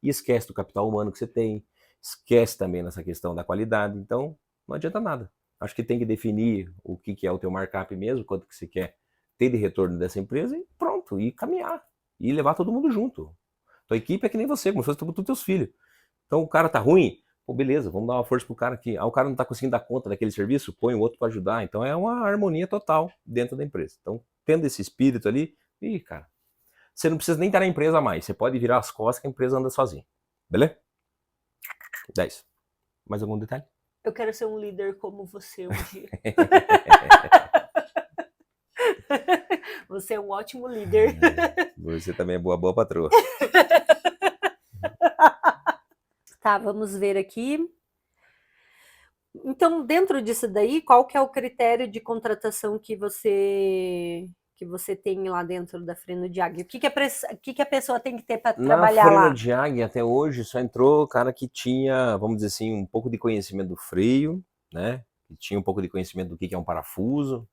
e esquece do capital humano que você tem, esquece também nessa questão da qualidade. Então, não adianta nada. Acho que tem que definir o que é o teu markup mesmo, quanto que você quer ter de retorno dessa empresa e pronto, e caminhar. E levar todo mundo junto. Tua equipe é que nem você, como se fosse todos teus filhos. Então o cara tá ruim, pô, beleza, vamos dar uma força pro cara aqui. O cara não tá conseguindo dar conta daquele serviço, põe o outro para ajudar. Então é uma harmonia total dentro da empresa. Então, tendo esse espírito ali, cara, você não precisa nem estar na empresa mais. Você pode virar as costas que a empresa anda sozinha. Beleza? 10. Mais algum detalhe? Eu quero ser um líder como você um dia. Você é um ótimo líder. Você também é boa patroa. Tá, vamos ver aqui. Então, dentro disso daí, qual que é o critério de contratação que você tem lá dentro da Freno de Águia? O que a pessoa tem que ter para trabalhar lá? Na Freno de Águia, até hoje, só entrou cara que tinha, vamos dizer assim, um pouco de conhecimento do freio, né? Que tinha um pouco de conhecimento do que é um parafuso.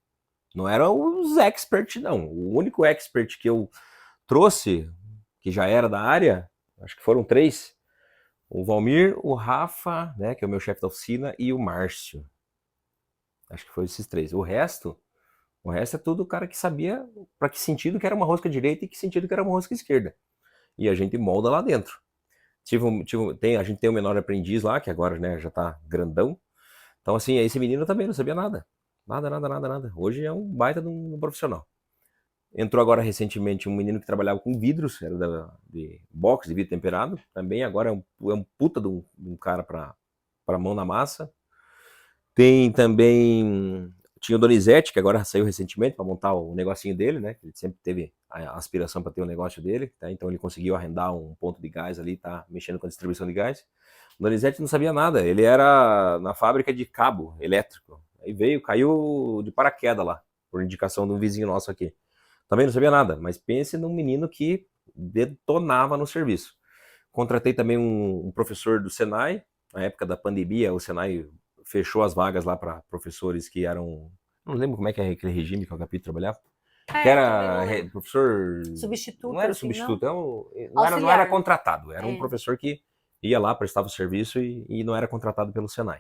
Não eram os experts, não. O único expert que eu trouxe, que já era da área, acho que foram 3. O Valmir, o Rafa, né, que é o meu chefe da oficina, e o Márcio. Acho que foi esses 3. O resto é tudo o cara que sabia para que sentido que era uma rosca direita e que sentido que era uma rosca esquerda. E a gente molda lá dentro. A gente tem um menor aprendiz lá, que agora, né, já tá grandão. Então, assim, esse menino também não sabia nada. Nada, nada, nada, nada. Hoje é um baita de um profissional. Entrou agora recentemente um menino que trabalhava com vidros, era de box, de vidro temperado. Também agora é um puta de um cara para mão na massa. Tem também. Tinha o Donizete, que agora saiu recentemente para montar o negocinho dele, né? Ele sempre teve a aspiração para ter o negócio dele, tá? Então ele conseguiu arrendar um ponto de gás ali, tá mexendo com a distribuição de gás. O Donizete não sabia nada, ele era na fábrica de cabo elétrico. Aí veio, caiu de paraquedas lá, por indicação de um vizinho nosso aqui. Também não sabia nada, mas pense num menino que detonava no serviço. Contratei também um professor do Senai, na época da pandemia, o Senai fechou as vagas lá para professores que eram. Não lembro como é que é aquele regime que o Agapito trabalhava. Que era professor. Substituto, Não era assim, substituto, não era Auxiliar. contratado, era um professor que ia lá, prestava o serviço e não era contratado pelo Senai.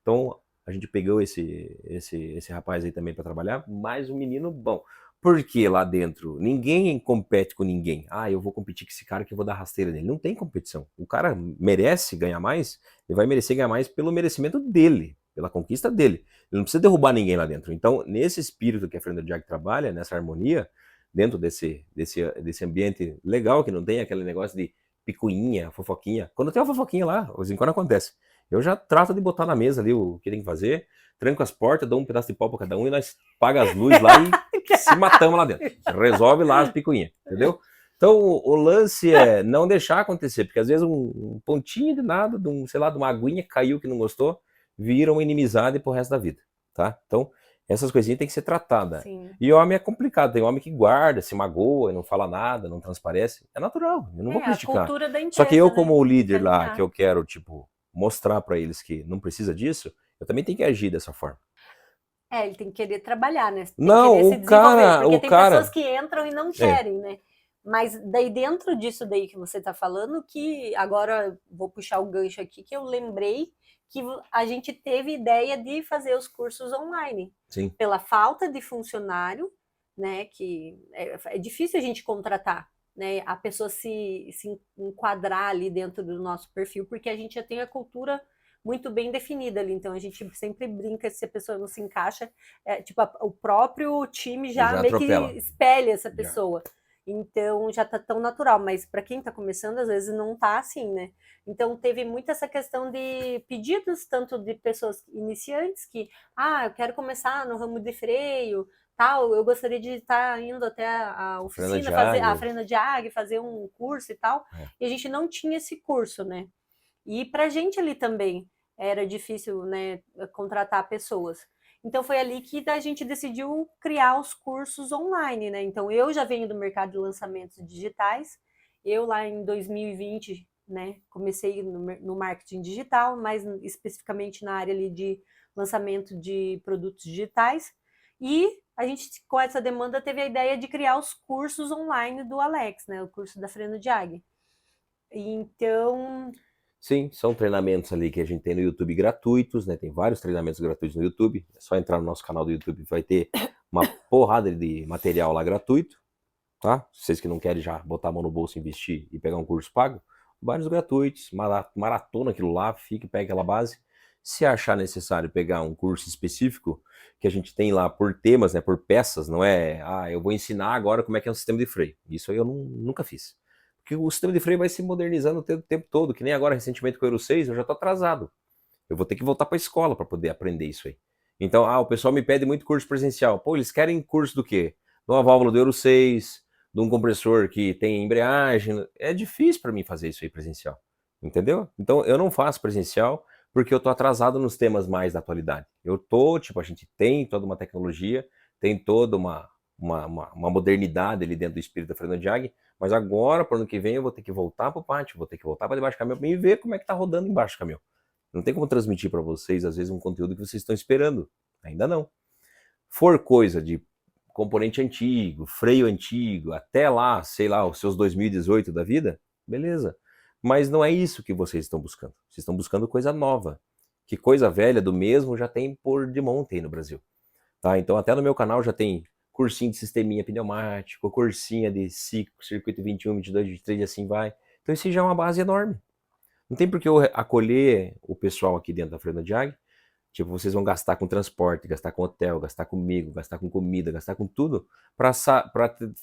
Então a gente pegou esse rapaz aí também para trabalhar, mas um menino bom. Porque lá dentro ninguém compete com ninguém. Ah, eu vou competir com esse cara que eu vou dar rasteira nele. Não tem competição. O cara merece ganhar mais, ele vai merecer ganhar mais pelo merecimento dele, pela conquista dele. Ele não precisa derrubar ninguém lá dentro. Então, nesse espírito que a Fernanda Jack trabalha, nessa harmonia, dentro desse ambiente legal, que não tem aquele negócio de picuinha, fofoquinha. Quando tem uma fofoquinha lá, de vez em quando acontece. Eu já trato de botar na mesa ali o que tem que fazer, tranco as portas, dou um pedaço de pau pra cada um e nós paga as luzes lá e se matamos lá dentro. Resolve lá as picuinhas, entendeu? Então o lance é não deixar acontecer, porque às vezes um pontinho de nada, sei lá, de uma aguinha que caiu que não gostou, vira uma inimizade pro resto da vida, tá? Então essas coisinhas tem que ser tratadas. Sim. E homem é complicado, tem homem que guarda, se magoa, não fala nada, não transparece. É natural, eu não vou criticar. A cultura da empresa, só que eu, né? como o líder lá, que eu quero, tipo, mostrar para eles que não precisa disso, eu também tenho que agir dessa forma. Ele tem que querer trabalhar, né? Tem não, que querer se desenvolver, porque tem pessoas que entram e não querem, né? Mas daí dentro disso daí que você está falando, que agora vou puxar o gancho aqui, que eu lembrei que a gente teve ideia de fazer os cursos online. Sim. Pela falta de funcionário, né? Que é difícil a gente contratar, né? A pessoa se enquadrar ali dentro do nosso perfil, porque a gente já tem a cultura muito bem definida ali, então a gente sempre brinca se a pessoa não se encaixa, tipo, o próprio time já meio atropela. Que espelha essa pessoa. Então já tá tão natural, mas para quem tá começando, às vezes não tá assim, né? Então teve muito essa questão de pedidos, tanto de pessoas iniciantes que, eu quero começar no ramo de freio, tal, eu gostaria de estar indo até a oficina, fazer a frena de águia, fazer um curso e tal, e a gente não tinha esse curso, né? E pra gente ali também era difícil, né, contratar pessoas. Então foi ali que a gente decidiu criar os cursos online, né? Então eu já venho do mercado de lançamentos digitais. Eu lá em 2020, né, comecei no marketing digital, mais especificamente na área ali de lançamento de produtos digitais. E a gente, com essa demanda, teve a ideia de criar os cursos online do Alex, né? O curso da Freno de Águia. Então, sim, são treinamentos ali que a gente tem no YouTube gratuitos, né? Tem vários treinamentos gratuitos no YouTube. É só entrar no nosso canal do YouTube, vai ter uma porrada de material lá gratuito, tá? Vocês que não querem já botar a mão no bolso, investir e pegar um curso pago, vários gratuitos, maratona aquilo lá, fique, pega aquela base. Se achar necessário pegar um curso específico, que a gente tem lá por temas, né, por peças, não é, eu vou ensinar agora como é que é um sistema de freio. Isso aí eu nunca fiz. Porque o sistema de freio vai se modernizando o tempo todo, que nem agora, recentemente com o Euro 6, eu já estou atrasado. Eu vou ter que voltar para a escola para poder aprender isso aí. Então, o pessoal me pede muito curso presencial. Pô, eles querem curso do quê? De uma válvula do Euro 6, de um compressor que tem embreagem. É difícil para mim fazer isso aí presencial. Entendeu? Então, eu não faço presencial porque eu estou atrasado nos temas mais da atualidade. A gente tem toda uma tecnologia, tem toda uma modernidade ali dentro do espírito da Fernanda Jag, mas agora, para o ano que vem, eu vou ter que voltar para o pátio, vou ter que voltar para debaixo do caminhão e ver como é que está rodando embaixo do caminhão. Não tem como transmitir para vocês, às vezes, um conteúdo que vocês estão esperando. Ainda não. For coisa de componente antigo, freio antigo, até lá, sei lá, os seus 2018 da vida, beleza. Mas não é isso que vocês estão buscando. Vocês estão buscando coisa nova. Que coisa velha do mesmo já tem por de monte aí no Brasil. Tá? Então até no meu canal já tem cursinho de sisteminha pneumático, cursinha de circuito 21, 22, 23 e assim vai. Então isso já é uma base enorme. Não tem por que eu acolher o pessoal aqui dentro da Fernanda Jag Tipo, vocês vão gastar com transporte, gastar com hotel, gastar comigo, gastar com comida, gastar com tudo, para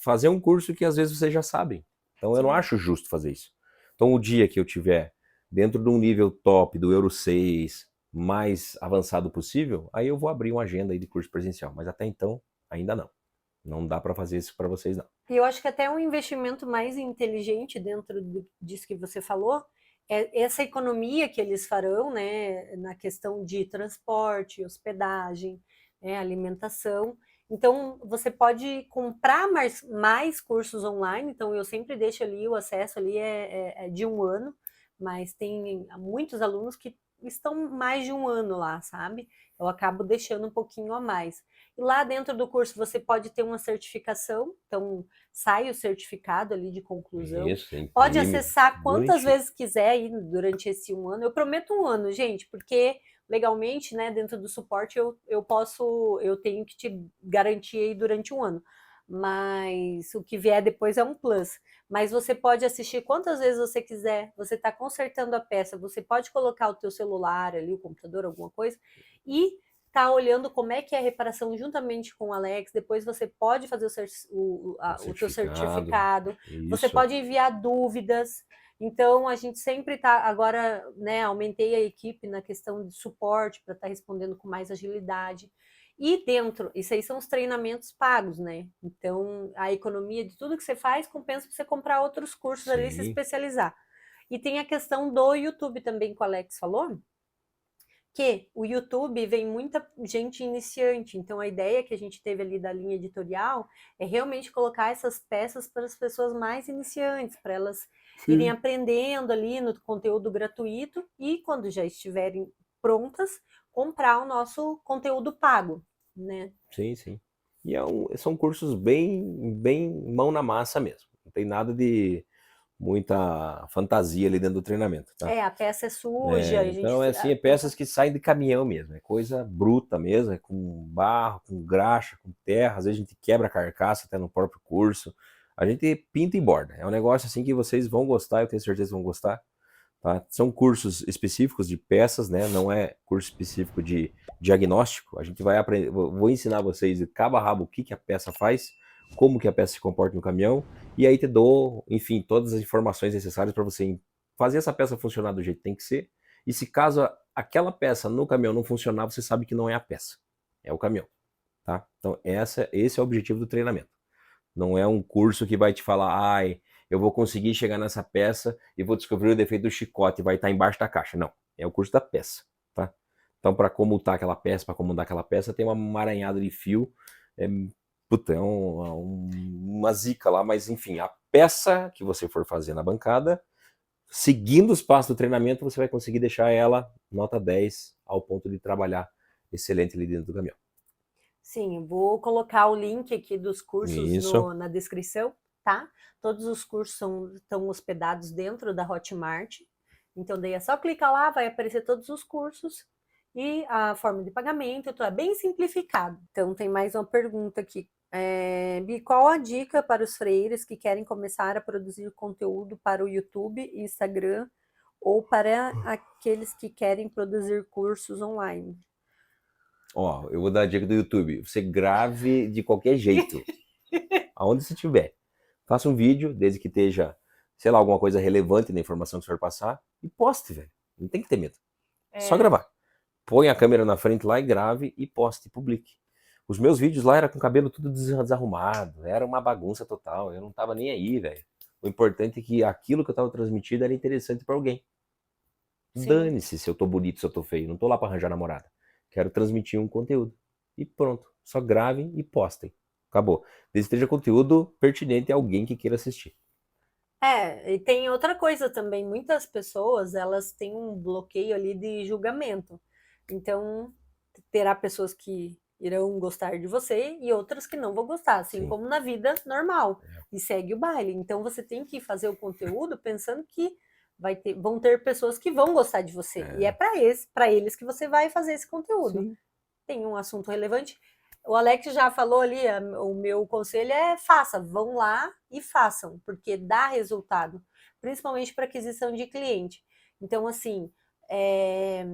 fazer um curso que às vezes vocês já sabem. Então eu não Sim. acho justo fazer isso. Então o dia que eu tiver dentro de um nível top do Euro 6, mais avançado possível, aí eu vou abrir uma agenda aí de curso presencial. Mas até então, ainda não. Não dá para fazer isso para vocês, não. E eu acho que até um investimento mais inteligente dentro disso que você falou é essa economia que eles farão, né, na questão de transporte, hospedagem, né, alimentação. Então, você pode comprar mais cursos online. Então, eu sempre deixo ali o acesso ali é de 1 ano, mas tem muitos alunos que estão mais de 1 ano lá, sabe? Eu acabo deixando um pouquinho a mais. E lá dentro do curso você pode ter uma certificação, então sai o certificado ali de conclusão. Isso, você Pode imprime, acessar quantas bonitinho. vezes quiser aí durante esse 1 ano. Eu prometo 1 ano, gente, porque legalmente, né, dentro do suporte eu tenho que te garantir aí durante 1 ano. Mas o que vier depois é um plus. Mas você pode assistir quantas vezes você quiser. Você está consertando a peça, você pode colocar o teu celular ali, o computador, alguma coisa, e tá olhando como é que é a reparação juntamente com o Alex. Depois você pode fazer O o teu certificado, certificado, você isso. pode enviar dúvidas. Então a gente sempre tá agora, né? Aumentei a equipe na questão de suporte para estar respondendo com mais agilidade. E dentro, isso aí são os treinamentos pagos, né? Então a economia de tudo que você faz compensa você comprar outros cursos ali e se Sim, especializar. E tem a questão do YouTube também que o Alex falou, que o YouTube vem muita gente iniciante, então a ideia que a gente teve ali da linha editorial é realmente colocar essas peças para as pessoas mais iniciantes, para elas irem sim. aprendendo ali no conteúdo gratuito e quando já estiverem prontas, comprar o nosso conteúdo pago, né? Sim, sim. E são cursos bem mão na massa mesmo. Não tem nada de muita fantasia ali dentro do treinamento, tá? É, a peça é suja, a gente Então é assim, é peças que saem de caminhão mesmo, é coisa bruta mesmo, é com barro, com graxa, com terra, às vezes a gente quebra a carcaça até no próprio curso. A gente pinta e borda. É um negócio assim que vocês vão gostar, eu tenho certeza que vão gostar. Tá? São cursos específicos de peças, né? Não é curso específico de diagnóstico. A gente vai aprender, vou ensinar vocês de cabo a rabo o que a peça faz, como que a peça se comporta no caminhão, e aí te dou, enfim, todas as informações necessárias para você fazer essa peça funcionar do jeito que tem que ser. E se caso aquela peça no caminhão não funcionar, você sabe que não é a peça, é o caminhão, tá? Então esse é o objetivo do treinamento. Não é um curso que vai te falar, ai, eu vou conseguir chegar nessa peça e vou descobrir o defeito do chicote, vai estar embaixo da caixa. Não, é o curso da peça, tá? Então, para comutar aquela peça, para comandar aquela peça, tem uma emaranhada de fio, é, puta, uma zica lá, mas enfim, a peça que você for fazer na bancada, seguindo os passos do treinamento, você vai conseguir deixar ela nota 10 ao ponto de trabalhar excelente ali dentro do caminhão. Sim, vou colocar o link aqui dos cursos Isso, na descrição, tá? Todos os cursos estão hospedados dentro da Hotmart. Então, daí é só clicar lá, vai aparecer todos os cursos e a forma de pagamento, então é bem simplificado. Então, tem mais uma pergunta aqui. Bi, qual a dica para os freiras que querem começar a produzir conteúdo para o YouTube, Instagram ou para aqueles que querem produzir cursos online? ó, eu vou dar a dica do YouTube. Você grave de qualquer jeito, aonde você estiver. Faça um vídeo, desde que esteja, sei lá, alguma coisa relevante na informação que você for passar, e poste, velho. Não tem que ter medo. Só É, gravar. Põe a câmera na frente lá e grave e poste, e publique. Os meus vídeos lá era com o cabelo tudo desarrumado, era uma bagunça total, eu não tava nem aí, velho. O importante é que aquilo que eu tava transmitindo era interessante para alguém. sim. Dane-se se eu tô bonito, se eu tô feio, não tô lá para arranjar namorada. Quero transmitir um conteúdo. E pronto, só gravem e postem. Acabou. Desde que esteja conteúdo pertinente a alguém que queira assistir. É, e tem outra coisa também, muitas pessoas, elas têm um bloqueio ali de julgamento. Então, terá pessoas que irão gostar de você e outras que não vão gostar, assim Sim. como na vida normal, e segue o baile. Então, você tem que fazer o conteúdo pensando que vão ter pessoas que vão gostar de você, e é É, para eles que você vai fazer esse conteúdo. sim. Tem um assunto relevante. O Alex já falou ali, o meu conselho é faça, vão lá e façam, porque dá resultado, principalmente para aquisição de cliente. Então, assim, é,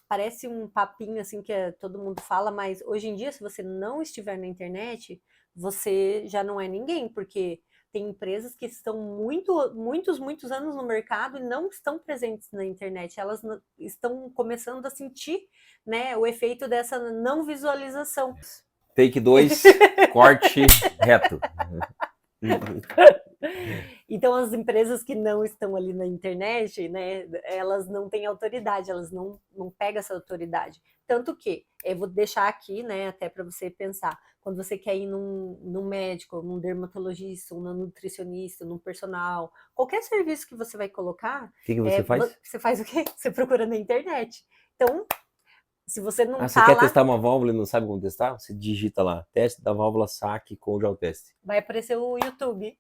parece um papinho assim que todo mundo fala, mas hoje em dia, se você não estiver na internet, você já não é ninguém, porque tem empresas que estão muitos anos no mercado e não estão presentes na internet. Elas estão começando a sentir, né, o efeito dessa não visualização. Take 2, corte reto. Então, as empresas que não estão ali na internet, né, elas não têm autoridade, elas não pegam essa autoridade. Tanto que, eu vou deixar aqui, né, até para você pensar, quando você quer ir num médico, num dermatologista, num nutricionista, num personal, qualquer serviço que você vai colocar, O que você faz? você faz o quê? Você procura na internet. Então, se você não Você tá quer lá, testar uma válvula e não sabe como testar? Você digita lá, teste da válvula saque com geoteste. vai aparecer o YouTube.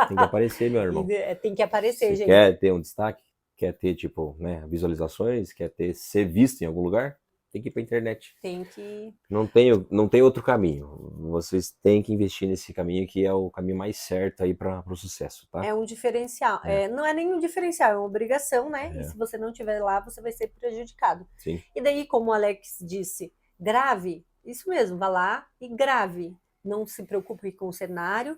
Tem que aparecer, meu irmão. Tem que aparecer, Você gente. quer ter um destaque? Quer ter, tipo, né, visualizações? Quer ser visto em algum lugar? Tem que ir pra internet. Tem que... Não tem outro caminho. Vocês têm que investir nesse caminho que é o caminho mais certo aí para o sucesso, tá? É um diferencial. Não é nenhum diferencial, é uma obrigação, né? E se você não estiver lá, você vai ser prejudicado. Sim. E daí, como o Alex disse, grave. Isso mesmo, vá lá e grave. Não se preocupe com o cenário.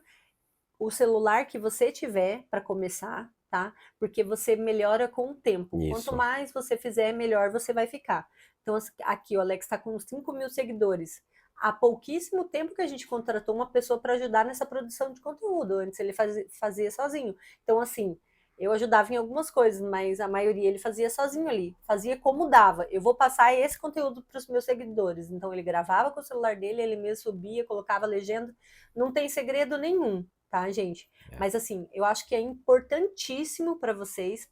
O celular que você tiver para começar, tá? Porque você melhora com o tempo. Isso. Quanto mais você fizer, melhor você vai ficar. Então, aqui o Alex está com 5.000 seguidores. Há pouquíssimo tempo que a gente contratou uma pessoa para ajudar nessa produção de conteúdo. Antes ele fazia sozinho. Então, assim, eu ajudava em algumas coisas, mas a maioria ele fazia sozinho ali. Fazia como dava. Eu vou passar esse conteúdo para os meus seguidores. Então, ele gravava com o celular dele, ele mesmo subia, colocava legenda. Não tem segredo nenhum, tá, gente? Mas, assim, eu acho que é importantíssimo para vocês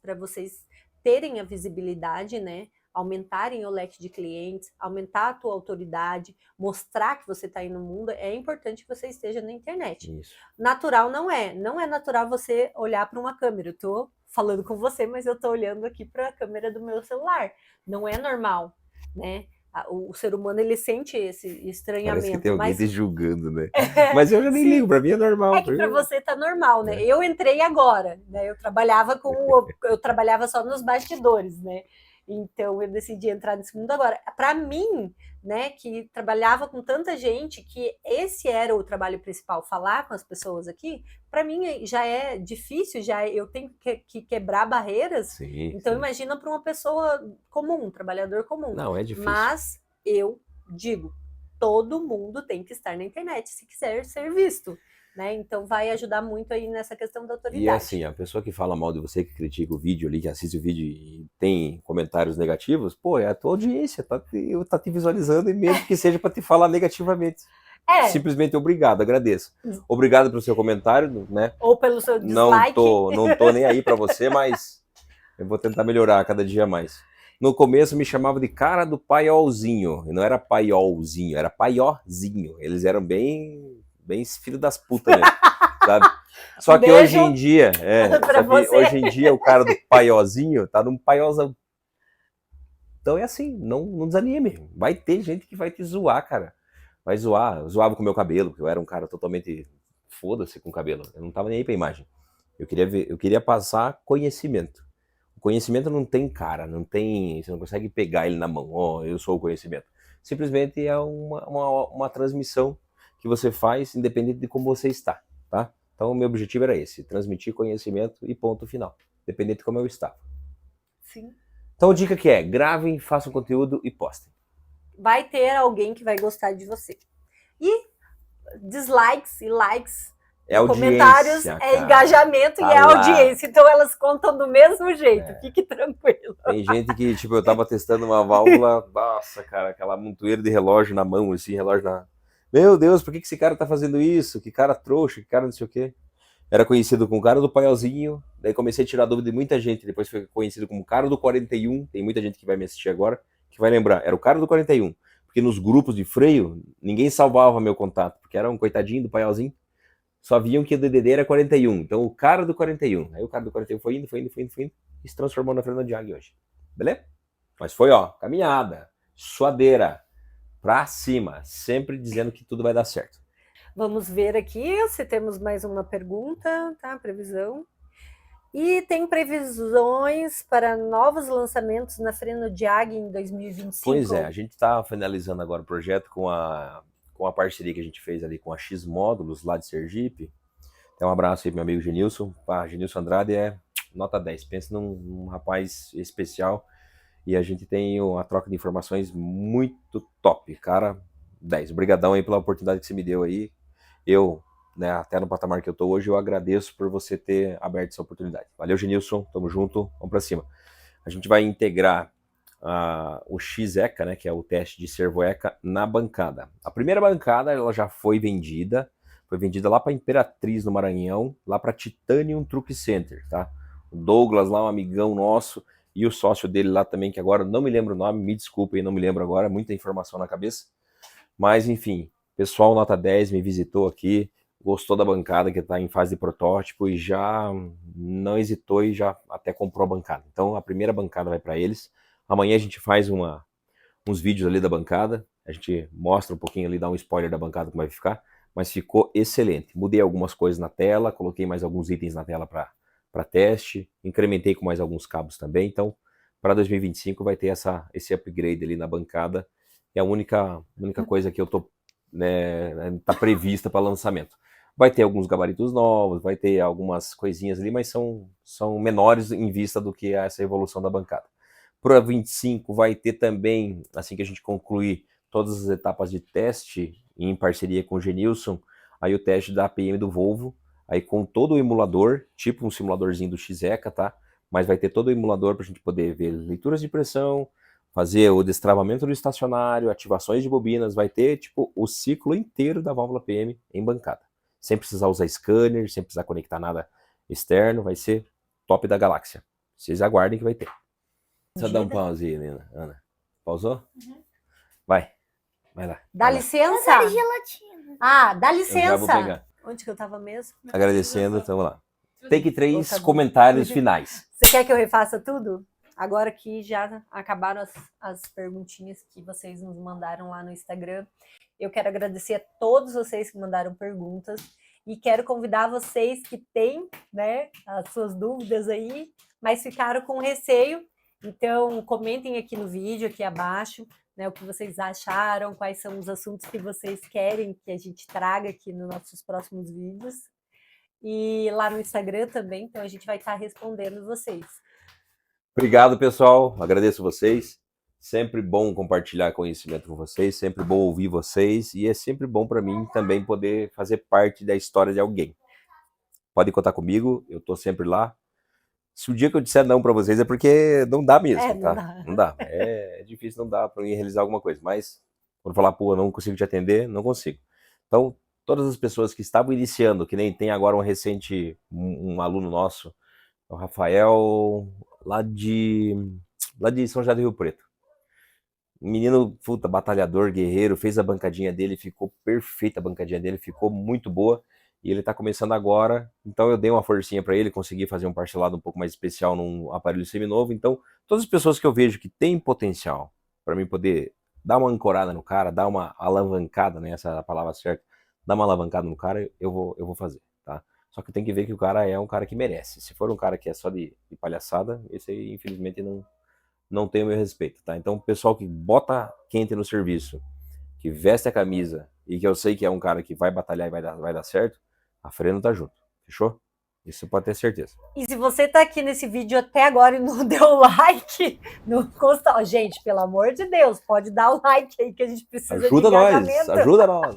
terem a visibilidade, né? Aumentarem o leque de clientes, aumentar a tua autoridade, mostrar que você está aí no mundo, é importante que você esteja na internet. Isso. Natural não é natural você olhar para uma câmera. Eu tô falando com você, mas eu tô olhando aqui para a câmera do meu celular. Não é normal, né? O ser humano, ele sente esse estranhamento. Parece que tem alguém te julgando, né? Mas eu já nem ligo, pra mim é normal. É que pra você tá normal, né? Eu entrei agora, né? Eu trabalhava só nos bastidores, né? Então eu decidi entrar nesse mundo agora. Para mim, né, que trabalhava com tanta gente, que esse era o trabalho principal, falar com as pessoas aqui, para mim já é difícil, eu tenho que quebrar barreiras. Sim, então sim. imagina para uma pessoa comum, um trabalhador comum. Não, é difícil. Mas eu digo, todo mundo tem que estar na internet se quiser ser visto. Né? Então vai ajudar muito aí nessa questão da autoridade. E assim, a pessoa que fala mal de você, que critica o vídeo ali, que assiste o vídeo e tem comentários negativos, pô, é a tua audiência, tá te visualizando, e mesmo que seja para te falar negativamente. Simplesmente obrigado, agradeço. Obrigado pelo seu comentário, né? Ou pelo seu dislike. Não tô nem aí para você, mas eu vou tentar melhorar cada dia mais. No começo me chamava de cara do paiolzinho, e não era paiolzinho, era paiózinho. Eles eram bem filho das putas mesmo, sabe? Só que hoje em dia, hoje em dia o cara do paiózinho tá num paiózão. Então é assim, não desanime. Vai ter gente que vai te zoar, cara. Vai zoar. Zoava com o meu cabelo, porque eu era um cara totalmente foda-se com o cabelo. Eu não tava nem aí pra imagem. Eu queria passar conhecimento. O conhecimento não tem cara, você não consegue pegar ele na mão. Eu sou o conhecimento. Simplesmente é uma transmissão que você faz independente de como você está, tá? Então o meu objetivo era esse, transmitir conhecimento e ponto final, independente de como eu estava. Sim. Então a dica que é, gravem, façam conteúdo e postem. Vai ter alguém que vai gostar de você. E dislikes e likes, comentários, engajamento e audiência. Então elas contam do mesmo jeito, fique tranquilo. Tem gente que, tipo, eu tava testando uma válvula, nossa, cara, aquela montoeira de relógio na mão, assim, relógio na... Meu Deus, por que esse cara tá fazendo isso? Que cara trouxa, que cara não sei o quê. Era conhecido como o cara do paiolzinho, daí comecei a tirar dúvida de muita gente, depois foi conhecido como o cara do 41, tem muita gente que vai me assistir agora, que vai lembrar, era o cara do 41, porque nos grupos de freio, ninguém salvava meu contato, porque era um coitadinho do paiolzinho, só viam que o DDD era 41, então o cara do 41, aí o cara do 41 foi indo, e se transformou na Fernanda de Águia hoje, beleza? Mas foi, ó, caminhada, suadeira, pra cima, sempre dizendo que tudo vai dar certo. Vamos ver aqui se temos mais uma pergunta, tá? Previsão. E tem previsões para novos lançamentos na FrenoDiag em Pois é, a 2025? gente está finalizando agora o projeto com a parceria que a gente fez ali com a X Módulos, lá de Sergipe. Então, um abraço aí pro meu amigo Genilson. Genilson Andrade é nota 10. Pensa num rapaz especial. E a gente tem uma troca de informações muito top, cara. 10. Obrigadão aí pela oportunidade que você me deu aí. Eu, né, até no patamar que eu tô hoje, eu agradeço por você ter aberto essa oportunidade. Valeu, Genilson. Tamo junto. Vamos pra cima. A gente vai integrar o X-ECA, né, que é o teste de servo-ECA, na bancada. A primeira bancada ela já foi vendida lá para Imperatriz, no Maranhão, lá para Titanium Truck Center, tá? O Douglas lá, um amigão nosso, e o sócio dele lá também, que agora não me lembro o nome, me desculpem, não me lembro agora, muita informação na cabeça. Mas, enfim, pessoal nota 10 me visitou aqui, gostou da bancada que está em fase de protótipo e já não hesitou e já até comprou a bancada. Então, a primeira bancada vai para eles. Amanhã a gente faz uns vídeos ali da bancada, a gente mostra um pouquinho ali, dá um spoiler da bancada como vai ficar, mas ficou excelente. Mudei algumas coisas na tela, coloquei mais alguns itens na tela para teste, incrementei com mais alguns cabos também, então para 2025 vai ter esse upgrade ali na bancada, é a única coisa que eu tô, né, tá prevista para lançamento. Vai ter alguns gabaritos novos, vai ter algumas coisinhas ali, mas são menores em vista do que essa evolução da bancada. Para 25 vai ter também, assim que a gente concluir todas as etapas de teste, em parceria com o Genilson, aí o teste da APM do Volvo, aí com todo o emulador, tipo um simuladorzinho do XECA, tá? Mas vai ter todo o emulador para a gente poder ver leituras de pressão, fazer o destravamento do estacionário, ativações de bobinas, vai ter tipo o ciclo inteiro da válvula PM em bancada. Sem precisar usar scanner, sem precisar conectar nada externo, vai ser top da galáxia. Vocês aguardem que vai ter. Só dá um pause aí, Ana. Pausou? Vai lá. Dá vai lá. licença? Gelatina. Dá Eu já vou licença. pegar. Onde que eu tava mesmo? Agradecendo, então vamos lá. Take 3 Tá bom. comentários finais. Você quer que eu refaça tudo? Agora que já acabaram as perguntinhas que vocês nos mandaram lá no Instagram. Eu quero agradecer a todos vocês que mandaram perguntas e quero convidar vocês que têm, né, as suas dúvidas aí, mas ficaram com receio. Então, comentem aqui no vídeo, aqui abaixo, né, o que vocês acharam, quais são os assuntos que vocês querem que a gente traga aqui nos nossos próximos vídeos. E lá no Instagram também, então a gente vai estar respondendo vocês. Obrigado, pessoal. Agradeço vocês. Sempre bom compartilhar conhecimento com vocês, sempre bom ouvir vocês e é sempre bom para mim também poder fazer parte da história de alguém. Pode contar comigo, eu tô sempre lá. Se o dia que eu disser não para vocês é porque não dá mesmo, não tá? dá. Não dá. É difícil, não dá para mim realizar alguma coisa, mas quando falar, pô, não consigo te atender, não consigo. Então, todas as pessoas que estavam iniciando, que nem tem agora um aluno nosso, o Rafael, lá de São José do Rio Preto. Um menino, puta, batalhador, guerreiro, fez a bancadinha dele, ficou perfeita a bancadinha dele, ficou muito boa. E ele tá começando agora, então eu dei uma forcinha para ele, consegui fazer um parcelado um pouco mais especial num aparelho seminovo. Então, todas as pessoas que eu vejo que tem potencial para mim poder dar uma ancorada no cara, dar uma alavancada, né, essa é a palavra certa, dar uma alavancada no cara, eu vou fazer, tá? Só que tem que ver que o cara é um cara que merece. Se for um cara que é só de palhaçada, esse aí, infelizmente, não tem o meu respeito, tá? Então, o pessoal que bota quente no serviço, que veste a camisa e que eu sei que é um cara que vai batalhar e vai dar certo, a Freno tá junto, fechou? Isso pode ter certeza. E se você tá aqui nesse vídeo até agora e não deu like, não consta. Gente, pelo amor de Deus, pode dar o like aí que a gente precisa ajuda de engajamento. Ajuda nós.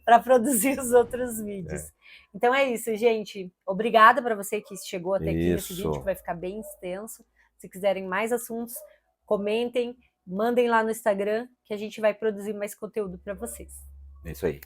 Para produzir os outros vídeos. Então é isso, gente. Obrigada para você que chegou até aqui nesse vídeo, que vai ficar bem extenso. Se quiserem mais assuntos, comentem, mandem lá no Instagram, que a gente vai produzir mais conteúdo para vocês. É isso aí.